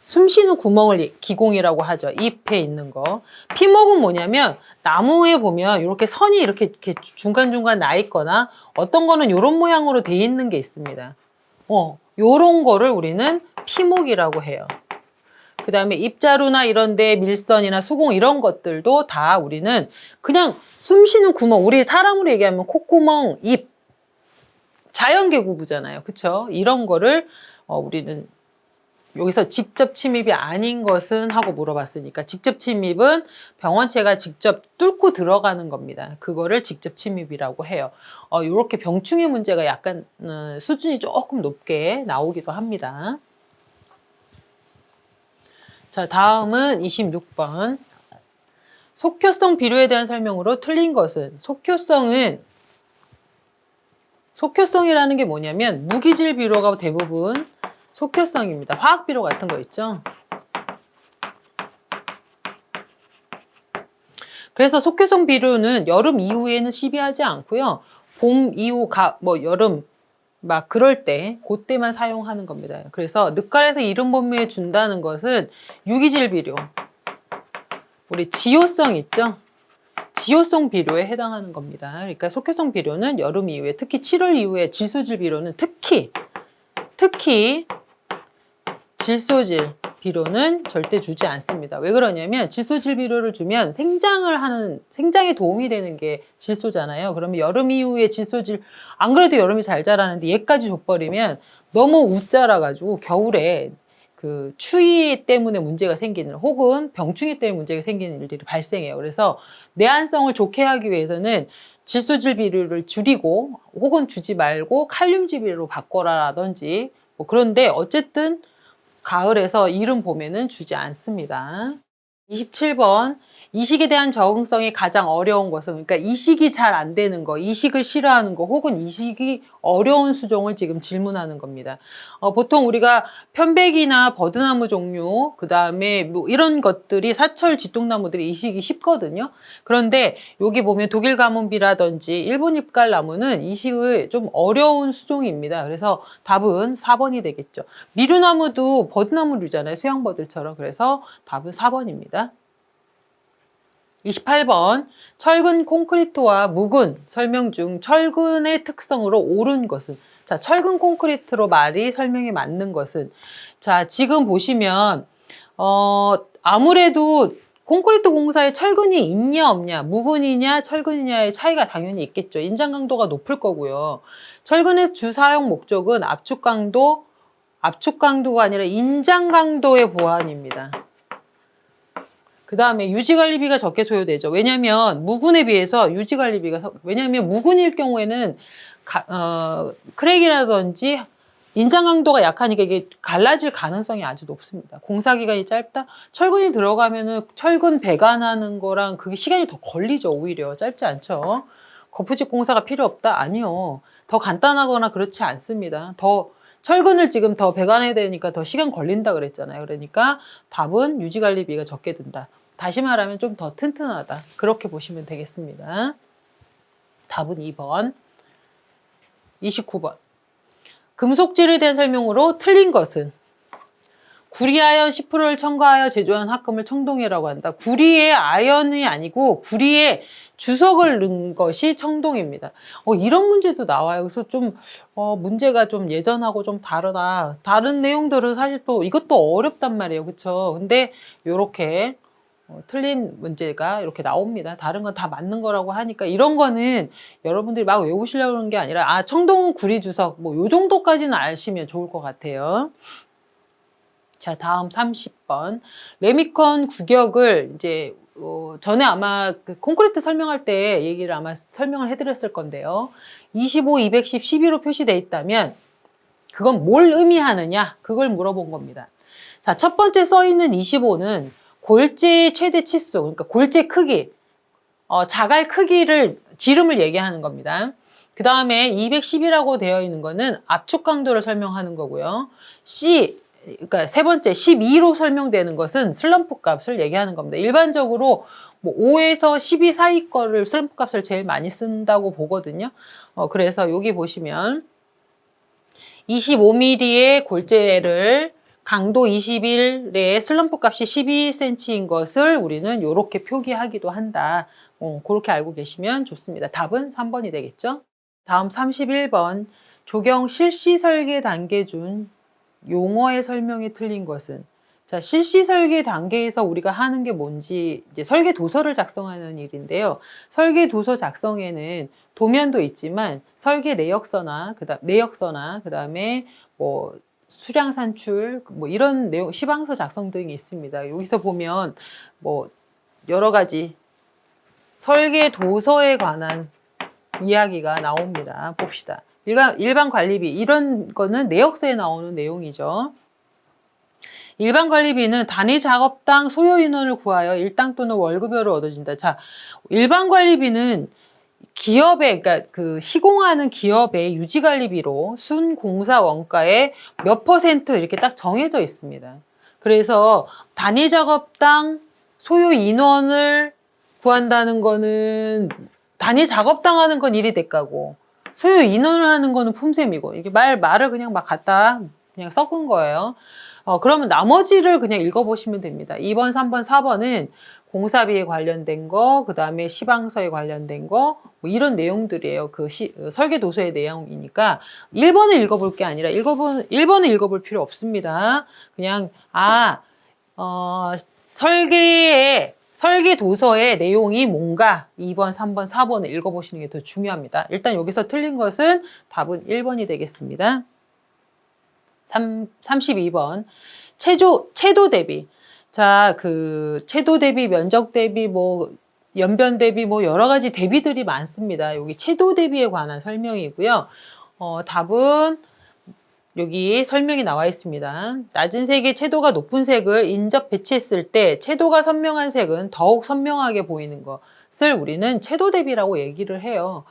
Speaker 1: 숨 쉬는 구멍을 기공이라고 하죠. 잎에 있는 거. 피목은 뭐냐면 나무에 보면 이렇게 선이 이렇게 중간중간 나 있거나 어떤 거는 이런 모양으로 돼 있는 게 있습니다. 요런 거를 우리는 피목이라고 해요. 그 다음에 입자루나 이런데 밀선이나 수공 이런 것들도 다 우리는 그냥 숨 쉬는 구멍, 우리 사람으로 얘기하면 콧구멍, 입, 자연계구부잖아요. 그쵸? 이런 거를 우리는 여기서 직접 침입이 아닌 것은? 하고 물어봤으니까 직접 침입은 병원체가 직접 뚫고 들어가는 겁니다. 그거를 직접 침입이라고 해요. 이렇게 병충해 문제가 약간 수준이 조금 높게 나오기도 합니다. 자, 다음은 26번. 속효성 비료에 대한 설명으로 틀린 것은? 속효성이라는 게 뭐냐면 무기질 비료가 대부분 속효성입니다. 화학비료 같은 거 있죠. 그래서 속효성 비료는 여름 이후에는 시비하지 않고요. 봄 이후, 여름 막 그럴 때 그때만 사용하는 겁니다. 그래서 늑갈에서 이른 봄에 준다는 것은 유기질 비료, 우리 지효성 있죠? 지효성 비료에 해당하는 겁니다. 그러니까 속효성 비료는 여름 이후에, 특히 7월 이후에 질소질 비료는 특히 질소질 비료는 절대 주지 않습니다. 왜 그러냐면 질소질 비료를 주면 생장에 도움이 되는 게 질소잖아요. 그러면 여름 이후에 질소질, 안 그래도 여름이 잘 자라는데 얘까지 줘버리면 너무 웃자라가지고 겨울에 그 추위 때문에 문제가 생기는, 혹은 병충해 때문에 문제가 생기는 일들이 발생해요. 그래서 내한성을 좋게 하기 위해서는 질소질 비료를 줄이고 혹은 주지 말고 칼륨질 비료로 바꿔라라든지 그런데 어쨌든 가을에서 이른 봄에는 주지 않습니다. 27번. 이식에 대한 적응성이 가장 어려운 것은? 그러니까 이식이 잘 안 되는 거, 이식을 싫어하는 거, 혹은 이식이 어려운 수종을 지금 질문하는 겁니다. 보통 우리가 편백이나 버드나무 종류, 그 다음에 이런 것들이 사철 지통나무들이 이식이 쉽거든요. 그런데 여기 보면 독일 가문비라든지 일본 잎갈나무는 이식을 좀 어려운 수종입니다. 그래서 답은 4번이 되겠죠. 미루나무도 버드나무류잖아요. 수양버들처럼. 그래서 답은 4번입니다. 28번. 철근 콘크리트와 묵은 설명 중 철근의 특성으로 옳은 것은? 자, 철근 콘크리트로 말이 설명이 맞는 것은? 자, 지금 보시면 아무래도 콘크리트 공사에 철근이 있냐 없냐, 묵은이냐 철근이냐의 차이가 당연히 있겠죠. 인장 강도가 높을 거고요. 철근의 주 사용 목적은 압축 강도가 아니라 인장 강도의 보완입니다. 그 다음에 유지관리비가 적게 소요되죠. 왜냐하면 묵은에 비해서 유지관리비가, 왜냐하면 묵은일 경우에는 크랙이라든지 인장 강도가 약하니까 이게 갈라질 가능성이 아주 높습니다. 공사 기간이 짧다? 철근이 들어가면은 철근 배관하는 거랑 그게 시간이 더 걸리죠. 오히려 짧지 않죠. 거푸집 공사가 필요 없다? 아니요. 더 간단하거나 그렇지 않습니다. 철근을 지금 더 배관해야 되니까 더 시간 걸린다 그랬잖아요. 그러니까 답은 유지관리비가 적게 든다. 다시 말하면 좀 더 튼튼하다. 그렇게 보시면 되겠습니다. 답은 2번. 29번. 금속질에 대한 설명으로 틀린 것은? 구리아연 10%를 첨가하여 제조한 합금을 청동이라고 한다. 구리에 아연이 아니고 구리에 주석을 넣은 것이 청동입니다. 이런 문제도 나와요. 그래서 좀 문제가 좀 예전하고 좀 다르다. 다른 내용들은 사실 또 이것도 어렵단 말이에요. 그렇죠? 근데 요렇게 틀린 문제가 이렇게 나옵니다. 다른 건 다 맞는 거라고 하니까 이런 거는 여러분들이 막 외우시려고 그러는 게 아니라 청동은 구리주석 뭐 요 정도까지는 아시면 좋을 것 같아요. 자, 다음 30번. 레미컨 구격을 이제 전에 아마 그 콘크리트 설명할 때 얘기를 아마 설명을 해드렸을 건데요. 25, 210, 11로 표시되어 있다면 그건 뭘 의미하느냐? 그걸 물어본 겁니다. 자, 첫 번째 써 있는 25는 골재의 최대 치수, 그러니까 골재 크기, 자갈 크기를, 지름을 얘기하는 겁니다. 그 다음에 210이라고 되어 있는 거는 압축 강도를 설명하는 거고요. 그러니까 세 번째 12로 설명되는 것은 슬럼프 값을 얘기하는 겁니다. 일반적으로 뭐 5에서 12 사이 거를 슬럼프 값을 제일 많이 쓴다고 보거든요. 그래서 여기 보시면 25mm의 골재를 강도 21의 슬럼프 값이 12cm인 것을 우리는 이렇게 표기하기도 한다. 그렇게 알고 계시면 좋습니다. 답은 3번이 되겠죠. 다음 31번. 조경 실시 설계 단계 중 용어의 설명이 틀린 것은? 자, 실시 설계 단계에서 우리가 하는 게 뭔지 이제 설계 도서를 작성하는 일인데요. 설계 도서 작성에는 도면도 있지만 설계 내역서나 그다음에 뭐 수량 산출 뭐 이런 내용 시방서 작성 등이 있습니다. 여기서 보면 뭐 여러 가지 설계 도서에 관한 이야기가 나옵니다. 봅시다. 일반 관리비 이런 거는 내역서에 나오는 내용이죠. 일반 관리비는 단위 작업당 소요 인원을 구하여 일당 또는 월급여로 얻어진다. 자, 일반 관리비는 기업에, 그러니까 그 시공하는 기업의 유지 관리비로 순 공사 원가의 몇 % 이렇게 딱 정해져 있습니다. 그래서 단위 작업당 소요 인원을 구한다는 거는 단위 작업당 하는 건 1이 대가고 소요 인원을 하는 거는 품셈이고 이게 말을 그냥 막 갖다 그냥 섞은 거예요. 그러면 나머지를 그냥 읽어보시면 됩니다. 2번, 3번, 4번은 공사비에 관련된 거, 그 다음에 시방서에 관련된 거, 뭐 이런 내용들이에요. 설계 도서의 내용이니까 1번을 읽어볼 게 아니라 1번을 읽어볼 필요 없습니다. 그냥, 설계 도서의 내용이 뭔가 2번, 3번, 4번을 읽어보시는 게 더 중요합니다. 일단 여기서 틀린 것은 답은 1번이 되겠습니다. 32번. 채도 대비. 자, 채도 대비, 면적 대비, 뭐, 연변 대비, 뭐, 여러 가지 대비들이 많습니다. 여기 채도 대비에 관한 설명이고요. 답은 여기 설명이 나와 있습니다. 낮은 색의 채도가 높은 색을 인접 배치했을 때 채도가 선명한 색은 더욱 선명하게 보이는 것을 우리는 채도 대비라고 얘기를 해요.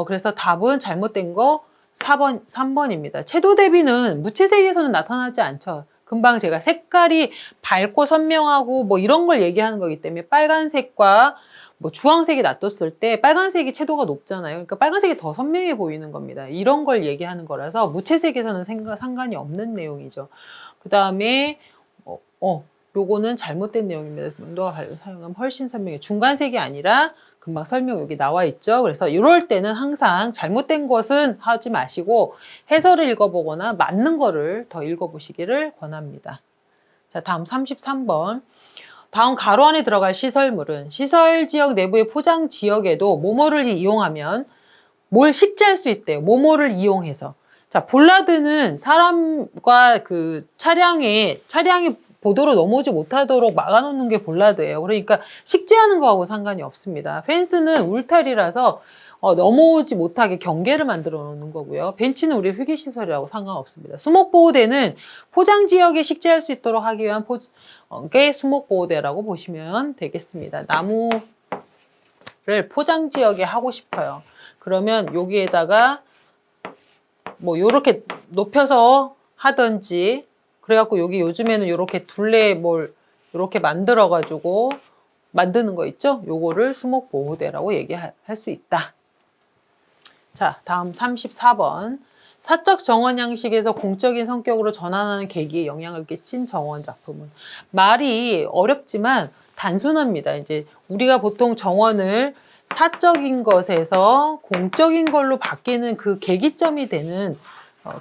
Speaker 1: 그래서 답은 잘못된 거 3번입니다. 채도 대비는 무채색에서는 나타나지 않죠. 금방 제가 색깔이 밝고 선명하고 뭐 이런 걸 얘기하는 거기 때문에 빨간색과 뭐 주황색이 놔뒀을 때 빨간색이 채도가 높잖아요. 그러니까 빨간색이 더 선명해 보이는 겁니다. 이런 걸 얘기하는 거라서 무채색에서는 상관이 없는 내용이죠. 그 다음에 요거는 잘못된 내용입니다. 농도가 사용하면 훨씬 선명해. 중간색이 아니라 금방 설명 여기 나와 있죠. 그래서 이럴 때는 항상 잘못된 것은 하지 마시고 해설을 읽어보거나 맞는 거를 더 읽어보시기를 권합니다. 자, 다음 33번. 다음 가로 안에 들어갈 시설물은 시설 지역 내부의 포장 지역에도 뭐뭐를 이용하면 뭘 식재할 수 있대요. 뭐뭐를 이용해서. 자, 볼라드는 사람과 차량이 보도로 넘어오지 못하도록 막아놓는 게 볼라드예요. 그러니까 식재하는 거하고 상관이 없습니다. 펜스는 울타리라서 넘어오지 못하게 경계를 만들어 놓는 거고요. 벤치는 우리 휴게시설이라고 상관없습니다. 수목보호대는 포장지역에 식재할 수 있도록 하기 위한 게 수목보호대라고 보시면 되겠습니다. 나무를 포장지역에 하고 싶어요. 그러면 여기에다가 뭐 요렇게 높여서 하든지 그래갖고 여기 요즘에는 요렇게 둘레 요렇게 만들어가지고 만드는 거 있죠? 요거를 수목보호대라고 얘기할 수 있다. 자, 다음 34번. 사적 정원 양식에서 공적인 성격으로 전환하는 계기에 영향을 끼친 정원 작품은. 말이 어렵지만 단순합니다. 이제 우리가 보통 정원을 사적인 것에서 공적인 걸로 바뀌는 그 계기점이 되는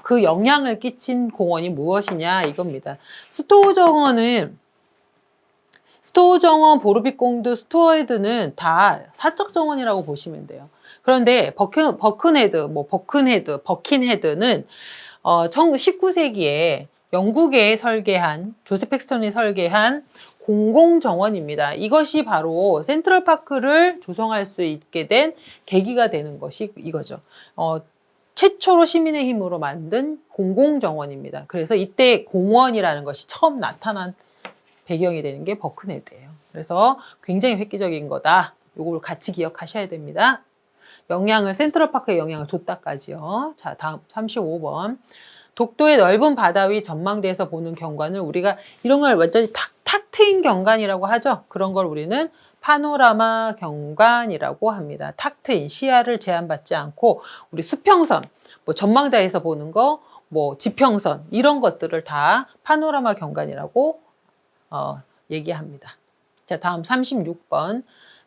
Speaker 1: 그 영향을 끼친 공원이 무엇이냐 이겁니다. 스토어 정원은 스토어 정원, 보르빅공드, 스토어헤드는 다 사적 정원이라고 보시면 돼요. 그런데 버킨헤드는 19세기에 영국에 설계한 조셉 팩스턴이 설계한 공공정원입니다. 이것이 바로 센트럴파크를 조성할 수 있게 된 계기가 되는 것이 이거죠. 최초로 시민의 힘으로 만든 공공정원입니다. 그래서 이때 공원이라는 것이 처음 나타난 배경이 되는 게 버큰헤드예요. 그래서 굉장히 획기적인 거다. 요걸 같이 기억하셔야 됩니다. 센트럴파크에 영향을 줬다까지요. 자, 다음 35번. 독도의 넓은 바다 위 전망대에서 보는 경관을 우리가 이런 걸 완전히 탁 트인 경관이라고 하죠. 그런 걸 우리는 파노라마 경관이라고 합니다. 탁 트인 시야를 제한받지 않고 우리 수평선, 전망대에서 보는 거, 지평선 이런 것들을 다 파노라마 경관이라고 얘기합니다. 자, 다음 36번.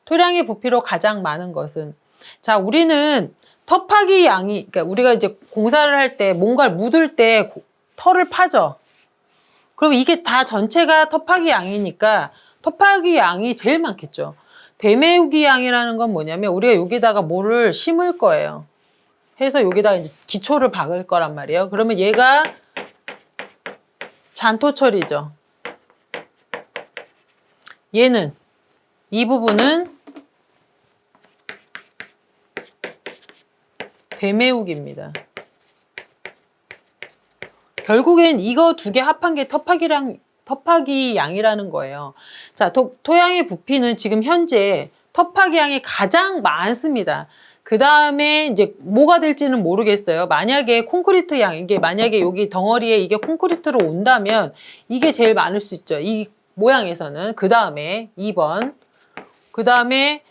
Speaker 1: 토량의 부피로 가장 많은 것은 자, 우리는 터파기 양이, 그러니까 우리가 이제 공사를 할 때 뭔가를 묻을 때 터를 파죠. 그럼 이게 다 전체가 터파기 양이니까 터파기 양이 제일 많겠죠. 대매우기 양이라는 건 뭐냐면 우리가 여기다가 뭐를 심을 거예요. 해서 여기다가 이제 기초를 박을 거란 말이에요. 그러면 얘가 잔토철이죠. 얘는 이 부분은 대매욱입니다. 결국엔 이거 두 개 합한 게 터파기 양이라는 거예요. 자, 토양의 부피는 지금 현재 터파기 양이 가장 많습니다. 그 다음에 이제 뭐가 될지는 모르겠어요. 만약에 콘크리트 양, 이게 만약에 여기 덩어리에 이게 콘크리트로 온다면 이게 제일 많을 수 있죠. 이 모양에서는. 그 다음에 2번. 그 다음에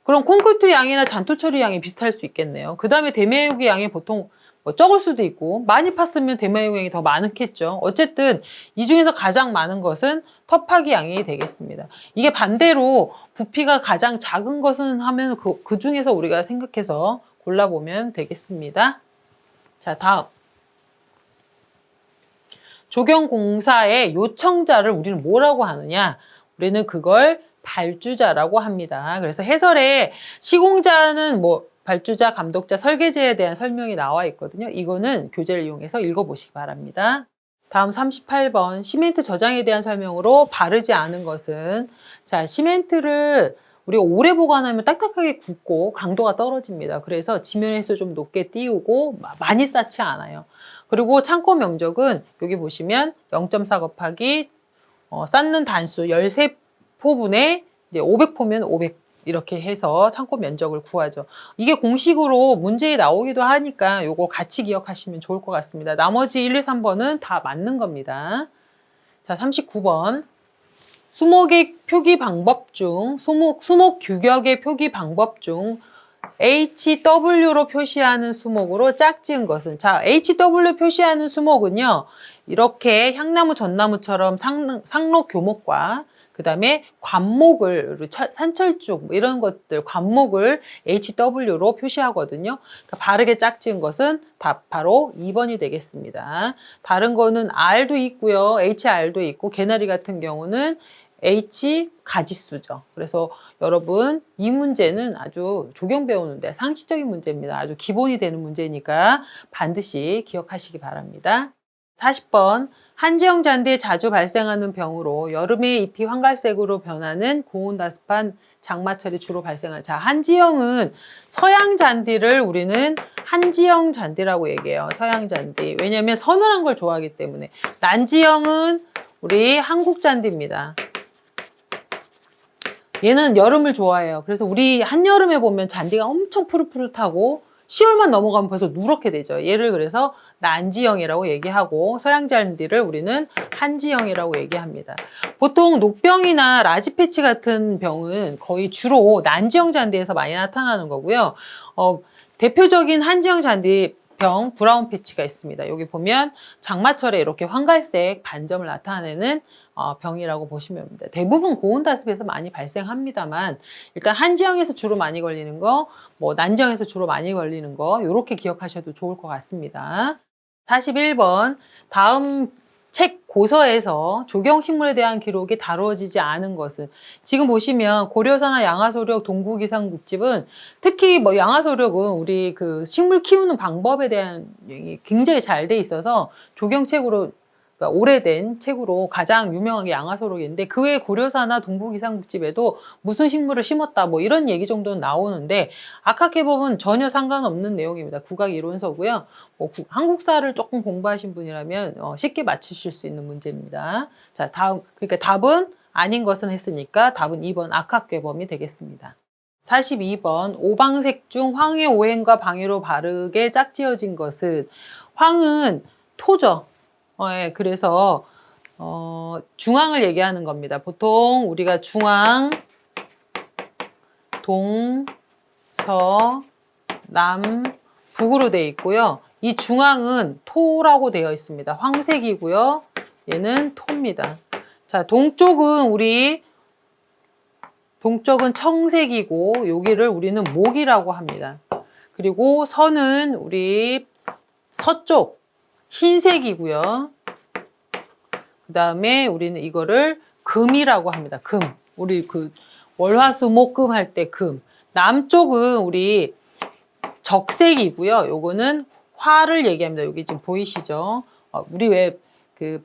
Speaker 1: 그럼 콘크리트 양이나 잔토처리 양이 비슷할 수 있겠네요. 그 다음에 대매우기 양이 보통 적을 수도 있고 많이 팠으면 대매우기 양이 더 많겠죠. 어쨌든 이 중에서 가장 많은 것은 터파기 양이 되겠습니다. 이게 반대로 부피가 가장 작은 것은 하면 그 중에서 우리가 생각해서 골라보면 되겠습니다. 자, 다음. 조경공사의 요청자를 우리는 뭐라고 하느냐? 우리는 그걸 발주자라고 합니다. 그래서 해설에 시공자는 발주자, 감독자, 설계자에 대한 설명이 나와 있거든요. 이거는 교재를 이용해서 읽어보시기 바랍니다. 다음 38번 시멘트 저장에 대한 설명으로 바르지 않은 것은 자, 시멘트를 우리가 오래 보관하면 딱딱하게 굳고 강도가 떨어집니다. 그래서 지면에서 좀 높게 띄우고 많이 쌓지 않아요. 그리고 창고 면적은 여기 보시면 0.4 곱하기 쌓는 단수 13포분에 이제 500포면 500 이렇게 해서 창고 면적을 구하죠. 이게 공식으로 문제에 나오기도 하니까 요거 같이 기억하시면 좋을 것 같습니다. 나머지 1, 2, 3번은 다 맞는 겁니다. 자, 39번. 수목의 표기 방법 중, 수목 규격의 표기 방법 중 HW로 표시하는 수목으로 짝지은 것은 자, HW 표시하는 수목은요. 이렇게 향나무, 전나무처럼 상록 교목과 그 다음에 관목을, 산철쭉 이런 것들 관목을 HW로 표시하거든요. 그러니까 바르게 짝지은 것은 답 바로 2번이 되겠습니다. 다른 거는 R도 있고요. HR도 있고 개나리 같은 경우는 H 가지수죠. 그래서 여러분 이 문제는 아주 조경 배우는데 상식적인 문제입니다. 아주 기본이 되는 문제니까 반드시 기억하시기 바랍니다. 40번 한지형 잔디에 자주 발생하는 병으로 여름에 잎이 황갈색으로 변하는 고온다습한 장마철이 주로 발생하는 자, 한지형은 서양 잔디를 우리는 한지형 잔디라고 얘기해요. 서양 잔디. 왜냐하면 서늘한 걸 좋아하기 때문에. 난지형은 우리 한국 잔디입니다. 얘는 여름을 좋아해요. 그래서 우리 한여름에 보면 잔디가 엄청 푸릇푸릇하고 10월만 넘어가면 벌써 누렇게 되죠. 얘를 그래서 난지형이라고 얘기하고 서양 잔디를 우리는 한지형이라고 얘기합니다. 보통 녹병이나 라지패치 같은 병은 거의 주로 난지형 잔디에서 많이 나타나는 거고요. 대표적인 한지형 잔디 병 브라운 패치가 있습니다. 여기 보면 장마철에 이렇게 황갈색 반점을 나타내는 병이라고 보시면 됩니다. 대부분 고온다습에서 많이 발생합니다만 일단 한지형에서 주로 많이 걸리는 거, 난지형에서 주로 많이 걸리는 거 이렇게 기억하셔도 좋을 것 같습니다. 41번 다음 책 고서에서 조경식물에 대한 기록이 다루어지지 않은 것은 지금 보시면 고려사나 양화소록, 동국이상국집은 특히 뭐 양화소록은 우리 그 식물 키우는 방법에 대한 굉장히 잘 돼 있어서 조경책으로 그러니까 오래된 책으로 가장 유명한 게 양화소록인데 그 외에 고려사나 동국이상국집에도 무슨 식물을 심었다 뭐 이런 얘기 정도는 나오는데 악학개법은 전혀 상관없는 내용입니다. 국악이론서고요. 한국사를 조금 공부하신 분이라면 쉽게 맞추실 수 있는 문제입니다. 자, 다음 그러니까 답은 아닌 것은 했으니까 답은 2번 악학개범이 되겠습니다. 42번 오방색 중 황의 오행과 방위로 바르게 짝지어진 것은 황은 토죠. 예, 그래서 중앙을 얘기하는 겁니다. 보통 우리가 중앙, 동, 서, 남, 북으로 되어 있고요. 이 중앙은 토라고 되어 있습니다. 황색이고요. 얘는 토입니다. 자, 동쪽은 청색이고 여기를 우리는 목이라고 합니다. 그리고 서는 우리 서쪽 흰색이고요. 그 다음에 우리는 이거를 금이라고 합니다. 금. 우리 그 월화수목금 할 때 금. 남쪽은 우리 적색이고요. 요거는 화를 얘기합니다. 여기 지금 보이시죠? 우리 왜 그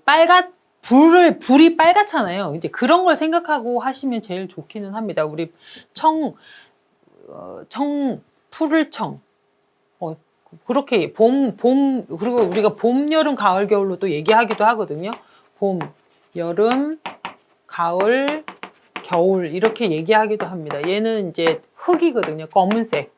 Speaker 1: 불이 빨갛잖아요. 이제 그런 걸 생각하고 하시면 제일 좋기는 합니다. 우리 푸를 청. 그렇게 그리고 우리가 봄, 여름, 가을, 겨울로 또 얘기하기도 하거든요. 봄, 여름, 가을, 겨울 이렇게 얘기하기도 합니다. 얘는 이제 흙이거든요. 검은색.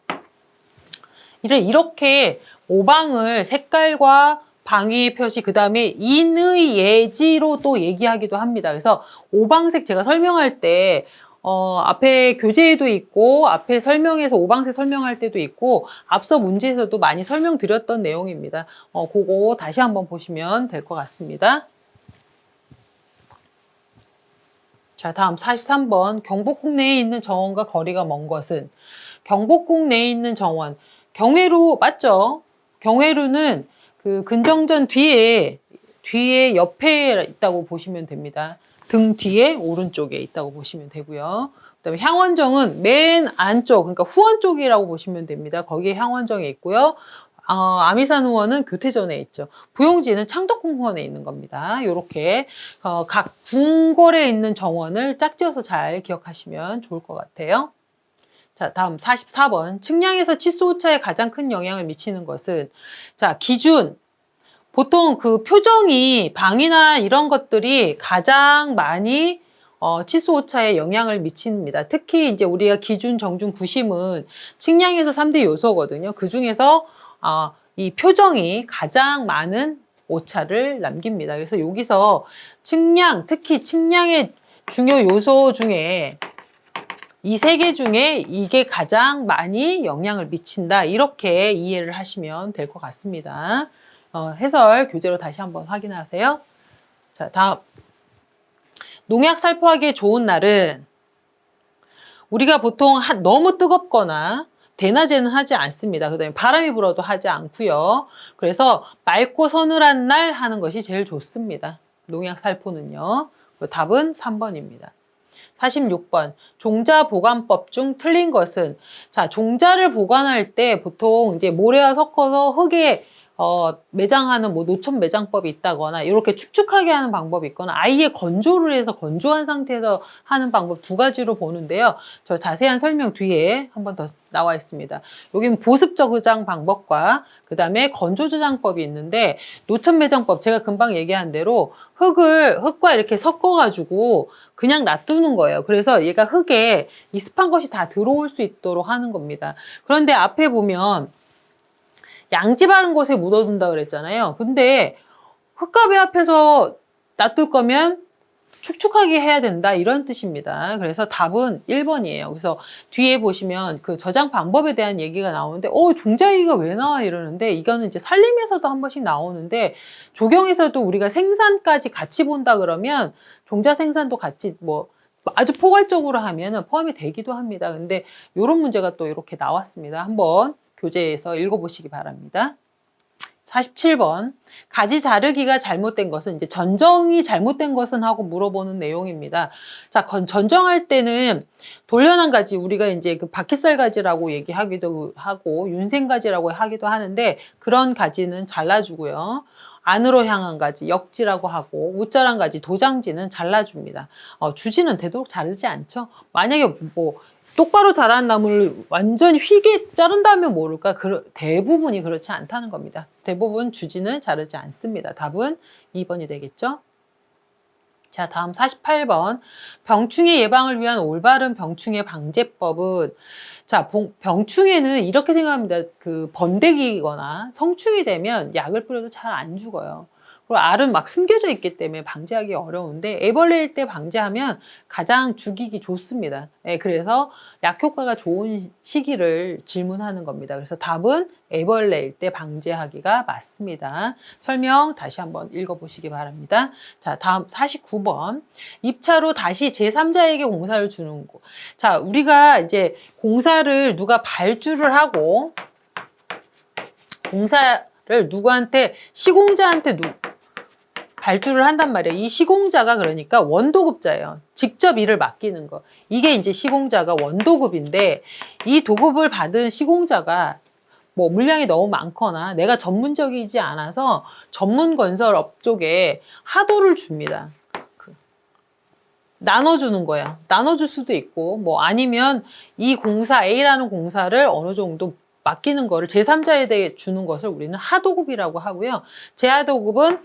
Speaker 1: 이렇게 오방을 색깔과 방위 표시 그 다음에 인의 예지로 또 얘기하기도 합니다. 그래서 오방색 제가 설명할 때 앞에 교재에도 있고 앞에 설명에서 오방색 설명할 때도 있고 앞서 문제에서도 많이 설명드렸던 내용입니다. 그거 다시 한번 보시면 될 것 같습니다. 자, 다음 43번 경복궁 내에 있는 정원과 거리가 먼 것은 경복궁 내에 있는 정원 경회루 맞죠? 경회루는 그 근정전 뒤에 옆에 있다고 보시면 됩니다. 등 뒤에 오른쪽에 있다고 보시면 되고요. 그다음에 향원정은 맨 안쪽, 그러니까 후원 쪽이라고 보시면 됩니다. 거기에 향원정이 있고요. 아미산 후원은 교태전에 있죠. 부용지는 창덕궁 후원에 있는 겁니다. 이렇게 각 궁궐에 있는 정원을 짝지어서 잘 기억하시면 좋을 것 같아요. 자, 다음 44번. 측량에서 칫솔오차에 가장 큰 영향을 미치는 것은 자, 기준. 보통 그 표정이 방이나 이런 것들이 가장 많이 칫솔오차에 영향을 미칩니다. 특히 이제 우리가 기준, 정중, 구심은 측량에서 3대 요소거든요. 그 중에서 이 표정이 가장 많은 오차를 남깁니다. 그래서 여기서 측량, 특히 측량의 중요 요소 중에 이 세 개 중에 이게 가장 많이 영향을 미친다. 이렇게 이해를 하시면 될 것 같습니다. 해설 교재로 다시 한번 확인하세요. 자, 다음. 농약 살포하기에 좋은 날은 우리가 보통 너무 뜨겁거나 대낮에는 하지 않습니다. 그다음에 바람이 불어도 하지 않고요. 그래서 맑고 서늘한 날 하는 것이 제일 좋습니다. 농약 살포는요. 답은 3번입니다. 46번 종자 보관법 중 틀린 것은 자 종자를 보관할 때 보통 이제 모래와 섞어서 흙에 매장하는 뭐 노천 매장법이 있다거나 이렇게 축축하게 하는 방법이 있거나 아예 건조를 해서 건조한 상태에서 하는 방법 두 가지로 보는데요. 저 자세한 설명 뒤에 한 번 더 나와 있습니다. 여기는 보습 저장 방법과 그 다음에 건조 저장법이 있는데 노천 매장법 제가 금방 얘기한 대로 흙과 이렇게 섞어가지고 그냥 놔두는 거예요. 그래서 얘가 흙에 이 습한 것이 다 들어올 수 있도록 하는 겁니다. 그런데 앞에 보면 양지 바른 곳에 묻어둔다 그랬잖아요. 근데 흙과 배 앞에서 놔둘 거면 축축하게 해야 된다 이런 뜻입니다. 그래서 답은 1번이에요. 그래서 뒤에 보시면 그 저장 방법에 대한 얘기가 나오는데 종자 얘기가 왜 나와 이러는데 이거는 이제 산림에서도 한 번씩 나오는데 조경에서도 우리가 생산까지 같이 본다 그러면 종자 생산도 같이 뭐 아주 포괄적으로 하면 포함이 되기도 합니다. 근데 이런 문제가 또 이렇게 나왔습니다. 한번 교재에서 읽어보시기 바랍니다. 47번. 가지 자르기가 잘못된 것은 이제 전정이 잘못된 것은 하고 물어보는 내용입니다. 자, 전정할 때는 돌려난 가지 우리가 이제 그 바퀴살 가지라고 얘기하기도 하고 윤생 가지라고 하기도 하는데 그런 가지는 잘라주고요. 안으로 향한 가지 역지라고 하고 웃자란 가지 도장지는 잘라줍니다. 주지는 되도록 자르지 않죠. 만약에 뭐 똑바로 자란 나무를 완전히 휘게 자른다면 모를까? 대부분이 그렇지 않다는 겁니다. 대부분 주지는 자르지 않습니다. 답은 2번이 되겠죠? 자, 다음 48번. 병충해 예방을 위한 올바른 병충해 방제법은, 자, 병충해는 이렇게 생각합니다. 그 번데기거나 성충이 되면 약을 뿌려도 잘 안 죽어요. 그리고 알은 막 숨겨져 있기 때문에 방제하기 어려운데 애벌레일 때 방제하면 가장 죽이기 좋습니다. 네, 그래서 약 효과가 좋은 시기를 질문하는 겁니다. 그래서 답은 애벌레일 때 방제하기가 맞습니다. 설명 다시 한번 읽어보시기 바랍니다. 자, 다음 49번. 입차로 다시 제3자에게 공사를 주는 거. 자, 우리가 이제 공사를 누가 발주를 하고 공사를 누구한테 시공자한테 발주를 한단 말이에요. 이 시공자가 그러니까 원도급자예요. 직접 일을 맡기는 거. 이게 이제 시공자가 원도급인데 이 도급을 받은 시공자가 뭐 물량이 너무 많거나 내가 전문적이지 않아서 전문 건설업 쪽에 하도를 줍니다. 나눠주는 거야. 나눠줄 수도 있고 뭐 아니면 이 공사 A라는 공사를 어느 정도 맡기는 거를 제3자에 대해 주는 것을 우리는 하도급이라고 하고요. 제하도급은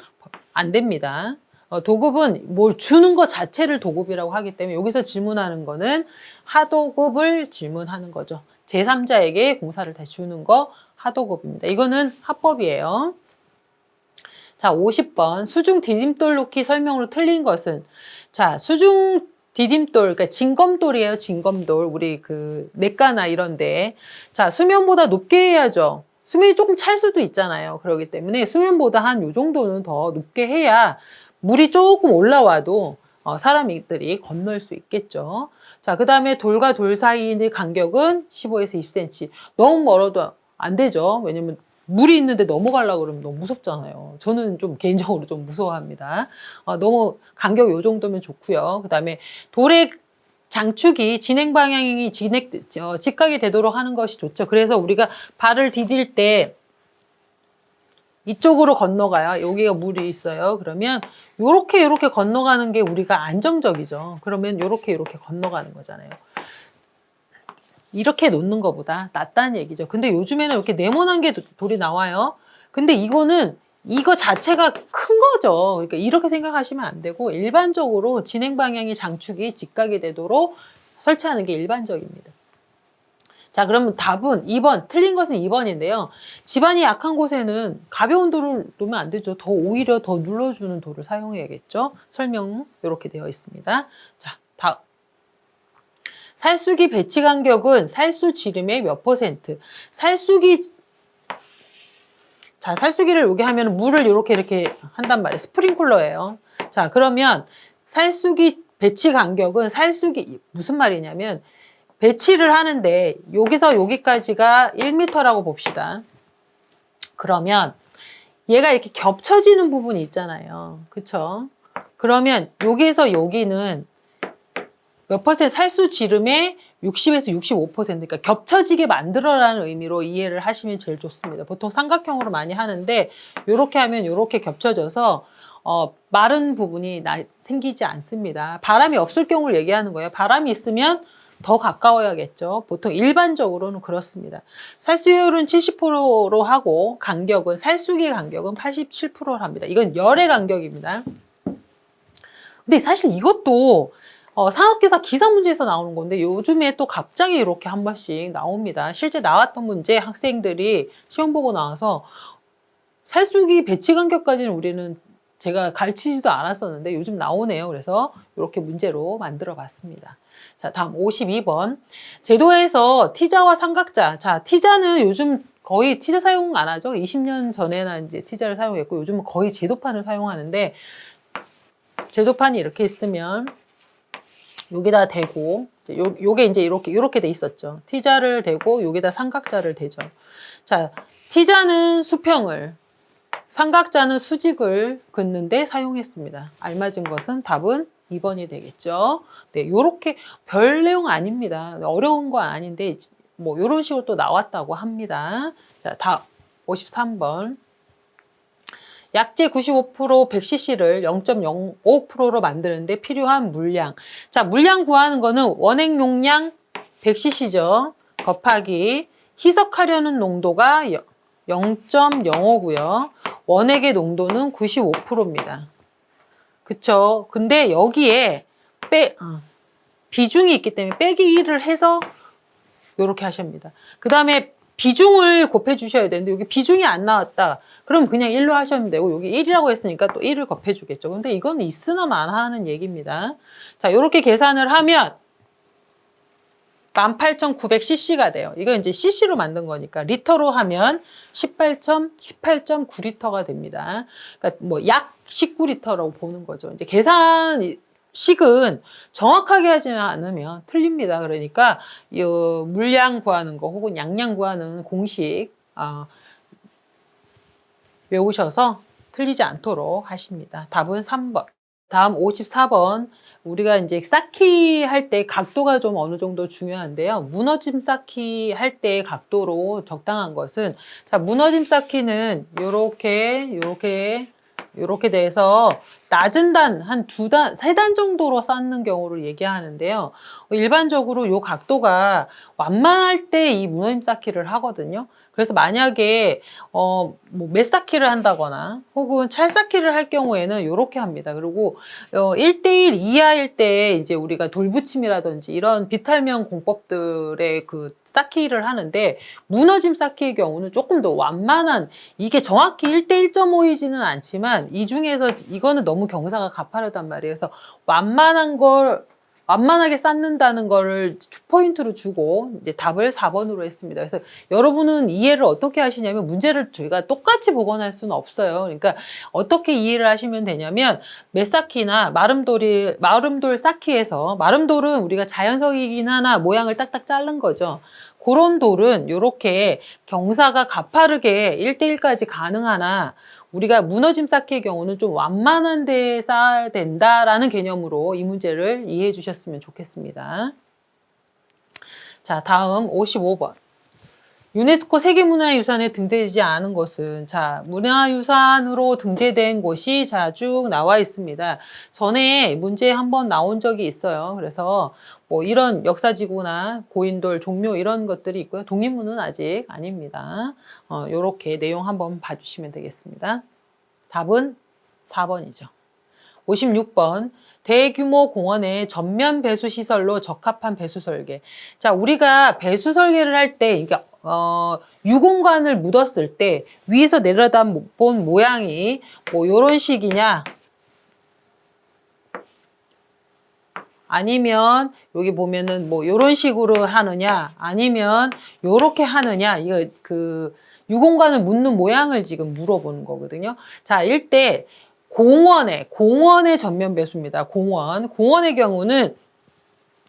Speaker 1: 안 됩니다. 도급은 뭘 주는 것 자체를 도급이라고 하기 때문에 여기서 질문하는 거는 하도급을 질문하는 거죠. 제3자에게 공사를 다시 주는 거 하도급입니다. 이거는 합법이에요. 자, 50번. 수중 디딤돌 놓기 설명으로 틀린 것은, 자, 수중 디딤돌, 그러니까 징검돌이에요. 징검돌. 우리 그 냇가나 이런데. 자, 수면보다 높게 해야죠. 수면이 조금 찰 수도 있잖아요. 그렇기 때문에 수면보다 한 요 정도는 더 높게 해야 물이 조금 올라와도 사람들이 건널 수 있겠죠. 자, 그 다음에 돌과 돌 사이의 간격은 15에서 20cm. 너무 멀어도 안 되죠. 왜냐면 물이 있는데 넘어가려고 그러면 너무 무섭잖아요. 저는 좀 개인적으로 좀 무서워합니다. 너무 간격 요 정도면 좋고요. 그 다음에 돌의 장축이 진행 방향이 직각이 되도록 하는 것이 좋죠. 그래서 우리가 발을 디딜 때 이쪽으로 건너가요. 여기가 물이 있어요. 그러면 요렇게 건너가는 게 우리가 안정적이죠. 그러면 요렇게 건너가는 거잖아요. 이렇게 놓는 것보다 낫다는 얘기죠. 근데 요즘에는 이렇게 네모난 게 돌이 나와요. 근데 이거 자체가 큰 거죠. 그러니까 이렇게 생각하시면 안 되고 일반적으로 진행 방향이 장축이 직각이 되도록 설치하는 게 일반적입니다. 자, 그러면 답은 2번. 틀린 것은 2번인데요. 지반이 약한 곳에는 가벼운 돌을 놓으면 안 되죠. 오히려 더 눌러주는 돌을 사용해야겠죠. 설명 이렇게 되어 있습니다. 자, 다음. 살수기 배치 간격은 살수 지름의 몇 %? 살수기를 여기 하면 물을 이렇게 한단 말이에요. 스프링클러예요. 자, 그러면 살수기 배치 간격은 무슨 말이냐면 배치를 하는데 여기서 여기까지가 1m라고 봅시다. 그러면 얘가 이렇게 겹쳐지는 부분이 있잖아요. 그쵸? 그러면 여기에서 여기는 몇 %? 살수 지름의 60에서 65%. 그러니까 겹쳐지게 만들어라는 의미로 이해를 하시면 제일 좋습니다. 보통 삼각형으로 많이 하는데 이렇게 하면 이렇게 겹쳐져서 마른 부분이 생기지 않습니다. 바람이 없을 경우를 얘기하는 거예요. 바람이 있으면 더 가까워야겠죠. 보통 일반적으로는 그렇습니다. 살수율은 70%로 하고 살수기 간격은 87%로 합니다. 이건 열의 간격입니다. 근데 사실 이것도 산업기사 기사 문제에서 나오는 건데 요즘에 또 갑자기 이렇게 한 번씩 나옵니다. 실제 나왔던 문제 학생들이 시험 보고 나와서 살수기 배치 간격까지는 제가 가르치지도 않았었는데 요즘 나오네요. 그래서 이렇게 문제로 만들어 봤습니다. 자, 다음 52번. 제도에서 T자와 삼각자. 자, T자는 요즘 거의 T자 사용 안 하죠. 20년 전에나 이제 T자를 사용했고 요즘은 거의 제도판을 사용하는데 제도판이 이렇게 있으면 여기다 대고 요게 이제 이렇게 돼 있었죠. T자를 대고 여기다 삼각자를 대죠. 자, T자는 수평을 삼각자는 수직을 긋는데 사용했습니다. 알맞은 것은 답은 2번이 되겠죠. 네, 요렇게 별 내용 아닙니다. 어려운 건 아닌데 뭐 이런 식으로 또 나왔다고 합니다. 자, 다음 53번. 약재 95% 100cc를 0.05%로 만드는데 필요한 물량. 자, 물량 구하는 거는 원액 용량 100cc죠. 곱하기 희석하려는 농도가 0.05고요. 원액의 농도는 95%입니다. 그쵸? 근데 여기에 비중이 있기 때문에 빼기 1을 해서 이렇게 하십니다. 그 다음에 비중을 곱해 주셔야 되는데 여기 비중이 안 나왔다. 그럼 그냥 1로 하시면 되고 여기 1이라고 했으니까 또 1을 곱해 주겠죠. 근데 이건 있으나 마나 하는 얘기입니다. 자, 이렇게 계산을 하면 18,900cc가 돼요. 이거 이제 cc로 만든 거니까 리터로 하면 18.9리터가 됩니다. 그러니까 뭐 약 19리터라고 보는 거죠. 이제 계산식은 정확하게 하지 않으면 틀립니다. 그러니까 이 물량 구하는 거 혹은 양량 구하는 공식 외우셔서 틀리지 않도록 하십니다. 답은 3번. 다음 54번. 우리가 이제 쌓기 할 때 각도가 좀 어느 정도 중요한데요. 무너짐 쌓기 할 때 각도로 적당한 것은, 자, 무너짐 쌓기는 요렇게 돼서 낮은 단, 한 2단, 3단 정도로 쌓는 경우를 얘기하는데요. 일반적으로 요 각도가 완만할 때 이 무너짐 쌓기를 하거든요. 그래서 만약에 뭐 메쌓기를 한다거나 혹은 찰쌓기를 할 경우에는 이렇게 합니다. 그리고 1대1 이하일 때 이제 우리가 돌붙임이라든지 이런 비탈면 공법들의 그 쌓기를 하는데, 무너짐 쌓기의 경우는 조금 더 완만한, 이게 정확히 1대1.5이지는 않지만 이 중에서 이거는 너무 경사가 가파르단 말이에요. 그래서 완만하게 쌓는다는 거를 포인트로 주고 이제 답을 4번으로 했습니다. 그래서 여러분은 이해를 어떻게 하시냐면, 문제를 저희가 똑같이 복원할 수는 없어요. 그러니까 어떻게 이해를 하시면 되냐면, 메쌓기나 마름돌 쌓기에서, 마름돌은 우리가 자연석이긴 하나 모양을 딱딱 자른 거죠. 그런 돌은 이렇게 경사가 가파르게 1대1까지 가능하나, 우리가 무너짐 쌓기의 경우는 좀 완만한 데 쌓아야 된다라는 개념으로 이 문제를 이해해 주셨으면 좋겠습니다. 자, 다음 55번. 유네스코 세계문화유산에 등재되지 않은 것은, 자, 문화유산으로 등재된 곳이 자, 쭉 나와 있습니다. 전에 문제에 한번 나온 적이 있어요. 그래서 뭐 이런 역사지구나 고인돌, 종묘 이런 것들이 있고요. 독립문은 아직 아닙니다. 요렇게 내용 한번 봐주시면 되겠습니다. 답은 4번이죠. 56번. 대규모 공원의 전면 배수 시설로 적합한 배수 설계. 자, 우리가 배수 설계를 할 때, 이게 유공관을 묻었을 때 위에서 내려다 본 모양이 뭐 요런 식이냐, 아니면 여기 보면은 뭐 요런 식으로 하느냐, 아니면 요렇게 하느냐, 이거 그 유공관을 묻는 모양을 지금 물어보는 거거든요. 자, 일대 공원의 전면 배수입니다. 공원의 경우는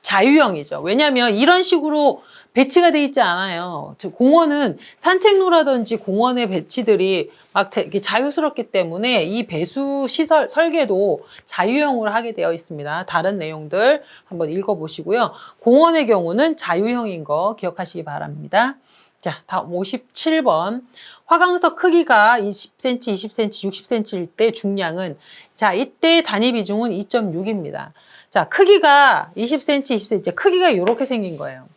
Speaker 1: 자유형이죠. 왜냐하면 이런 식으로 배치가 돼 있지 않아요. 즉 공원은 산책로라든지 공원의 배치들이 막 이렇게 자유스럽기 때문에 이 배수 시설 설계도 자유형으로 하게 되어 있습니다. 다른 내용들 한번 읽어보시고요. 공원의 경우는 자유형인 거 기억하시기 바랍니다. 자, 다음 57번. 화강석 크기가 20cm, 20cm, 60cm일 때 중량은, 자, 이때 단위 비중은 2.6입니다. 자, 크기가 20cm, 20cm, 크기가 이렇게 생긴 거예요.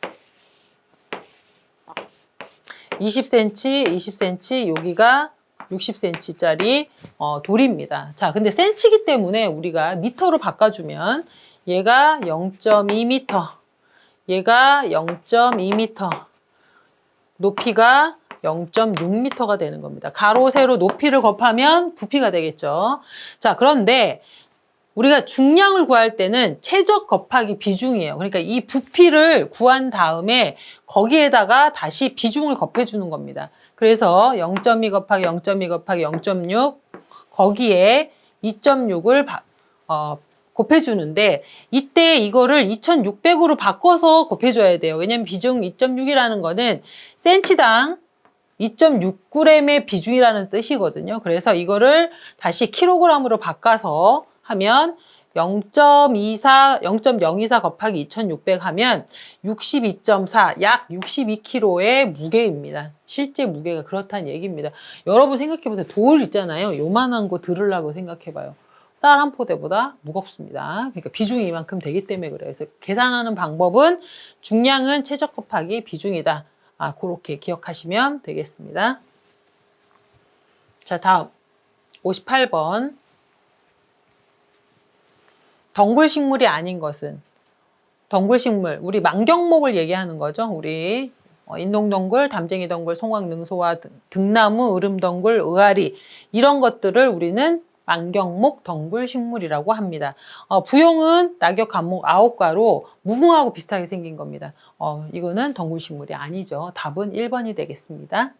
Speaker 1: 20cm, 20cm, 여기가 60cm짜리 돌입니다. 자, 근데 센치기 때문에 우리가 미터로 바꿔주면 얘가 0.2m, 얘가 0.2m, 높이가 0.6m가 되는 겁니다. 가로, 세로 높이를 곱하면 부피가 되겠죠. 자, 그런데 우리가 중량을 구할 때는 최적 곱하기 비중이에요. 그러니까 이 부피를 구한 다음에 거기에다가 다시 비중을 곱해주는 겁니다. 그래서 0.2 곱하기 0.2 곱하기 0.6 거기에 2.6을 곱해주는데, 이때 이거를 2600으로 바꿔서 곱해줘야 돼요. 왜냐면 비중 2.6이라는 거는 센치당 2.6g의 비중이라는 뜻이거든요. 그래서 이거를 다시 킬로그램으로 바꿔서 하면 0.024 곱하기 2600 하면 62.4, 약 62kg의 무게입니다. 실제 무게가 그렇다는 얘기입니다. 여러분 생각해보세요. 돌 있잖아요. 요만한 거 들으려고 생각해봐요. 쌀 한 포대보다 무겁습니다. 그러니까 비중이 이만큼 되기 때문에 그래요. 그래서 계산하는 방법은 중량은 최적 곱하기 비중이다. 그렇게 기억하시면 되겠습니다. 자, 다음 58번. 덩굴식물이 아닌 것은? 덩굴식물, 우리 망경목을 얘기하는 거죠. 우리 인농덩굴, 담쟁이덩굴, 송황능소와 등나무, 으름덩굴, 의아리 이런 것들을 우리는 망경목 덩굴식물이라고 합니다. 부용은 낙엽, 감목, 아홉가로 무궁화하고 비슷하게 생긴 겁니다. 이거는 덩굴식물이 아니죠. 답은 1번이 되겠습니다.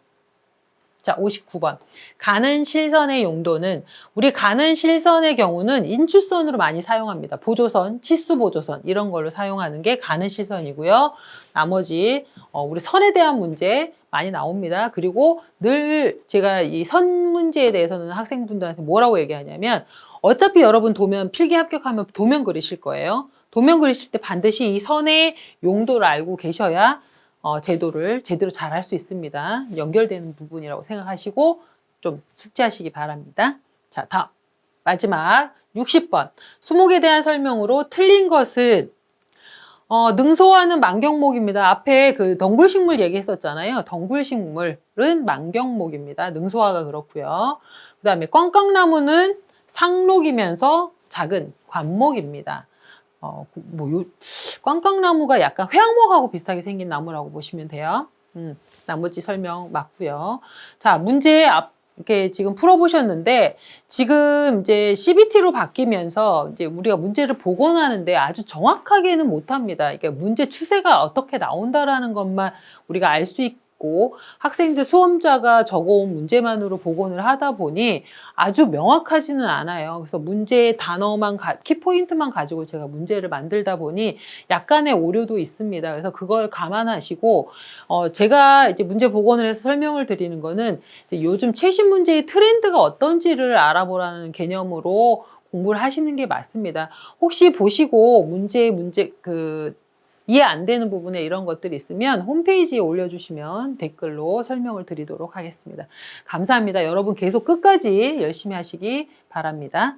Speaker 1: 자, 59번. 가는 실선의 용도는, 우리 가는 실선의 경우는 인출선으로 많이 사용합니다. 보조선, 치수 보조선 이런 걸로 사용하는 게 가는 실선이고요. 나머지 우리 선에 대한 문제 많이 나옵니다. 그리고 늘 제가 이 선 문제에 대해서는 학생분들한테 뭐라고 얘기하냐면, 어차피 여러분 도면 필기 합격하면 도면 그리실 거예요. 도면 그리실 때 반드시 이 선의 용도를 알고 계셔야 제도를 제대로 잘 할 수 있습니다. 연결되는 부분이라고 생각하시고 좀 숙지하시기 바랍니다. 자, 다음 마지막 60번. 수목에 대한 설명으로 틀린 것은 능소화는 망경목입니다. 앞에 그 덩굴식물 얘기했었잖아요. 덩굴식물은 망경목입니다. 능소화가 그렇고요. 그 다음에 꽝꽝나무는 상록이면서 작은 관목입니다. 꽝꽝나무가 약간 회양목하고 비슷하게 생긴 나무라고 보시면 돼요. 나머지 설명 맞고요. 자, 문제 이렇게 지금 풀어보셨는데, 지금 이제 CBT로 바뀌면서 이제 우리가 문제를 복원하는데 아주 정확하게는 못합니다. 그러니까 문제 추세가 어떻게 나온다라는 것만 우리가 알 수 있고, 학생들 수험자가 적어온 문제만으로 복원을 하다 보니 아주 명확하지는 않아요. 그래서 문제의 단어만, 키포인트만 가지고 제가 문제를 만들다 보니 약간의 오류도 있습니다. 그래서 그걸 감안하시고, 제가 이제 문제 복원을 해서 설명을 드리는 거는 이제 요즘 최신 문제의 트렌드가 어떤지를 알아보라는 개념으로 공부를 하시는 게 맞습니다. 혹시 보시고 문제 이해 안 되는 부분에 이런 것들이 있으면 홈페이지에 올려주시면 댓글로 설명을 드리도록 하겠습니다. 감사합니다. 여러분 계속 끝까지 열심히 하시기 바랍니다.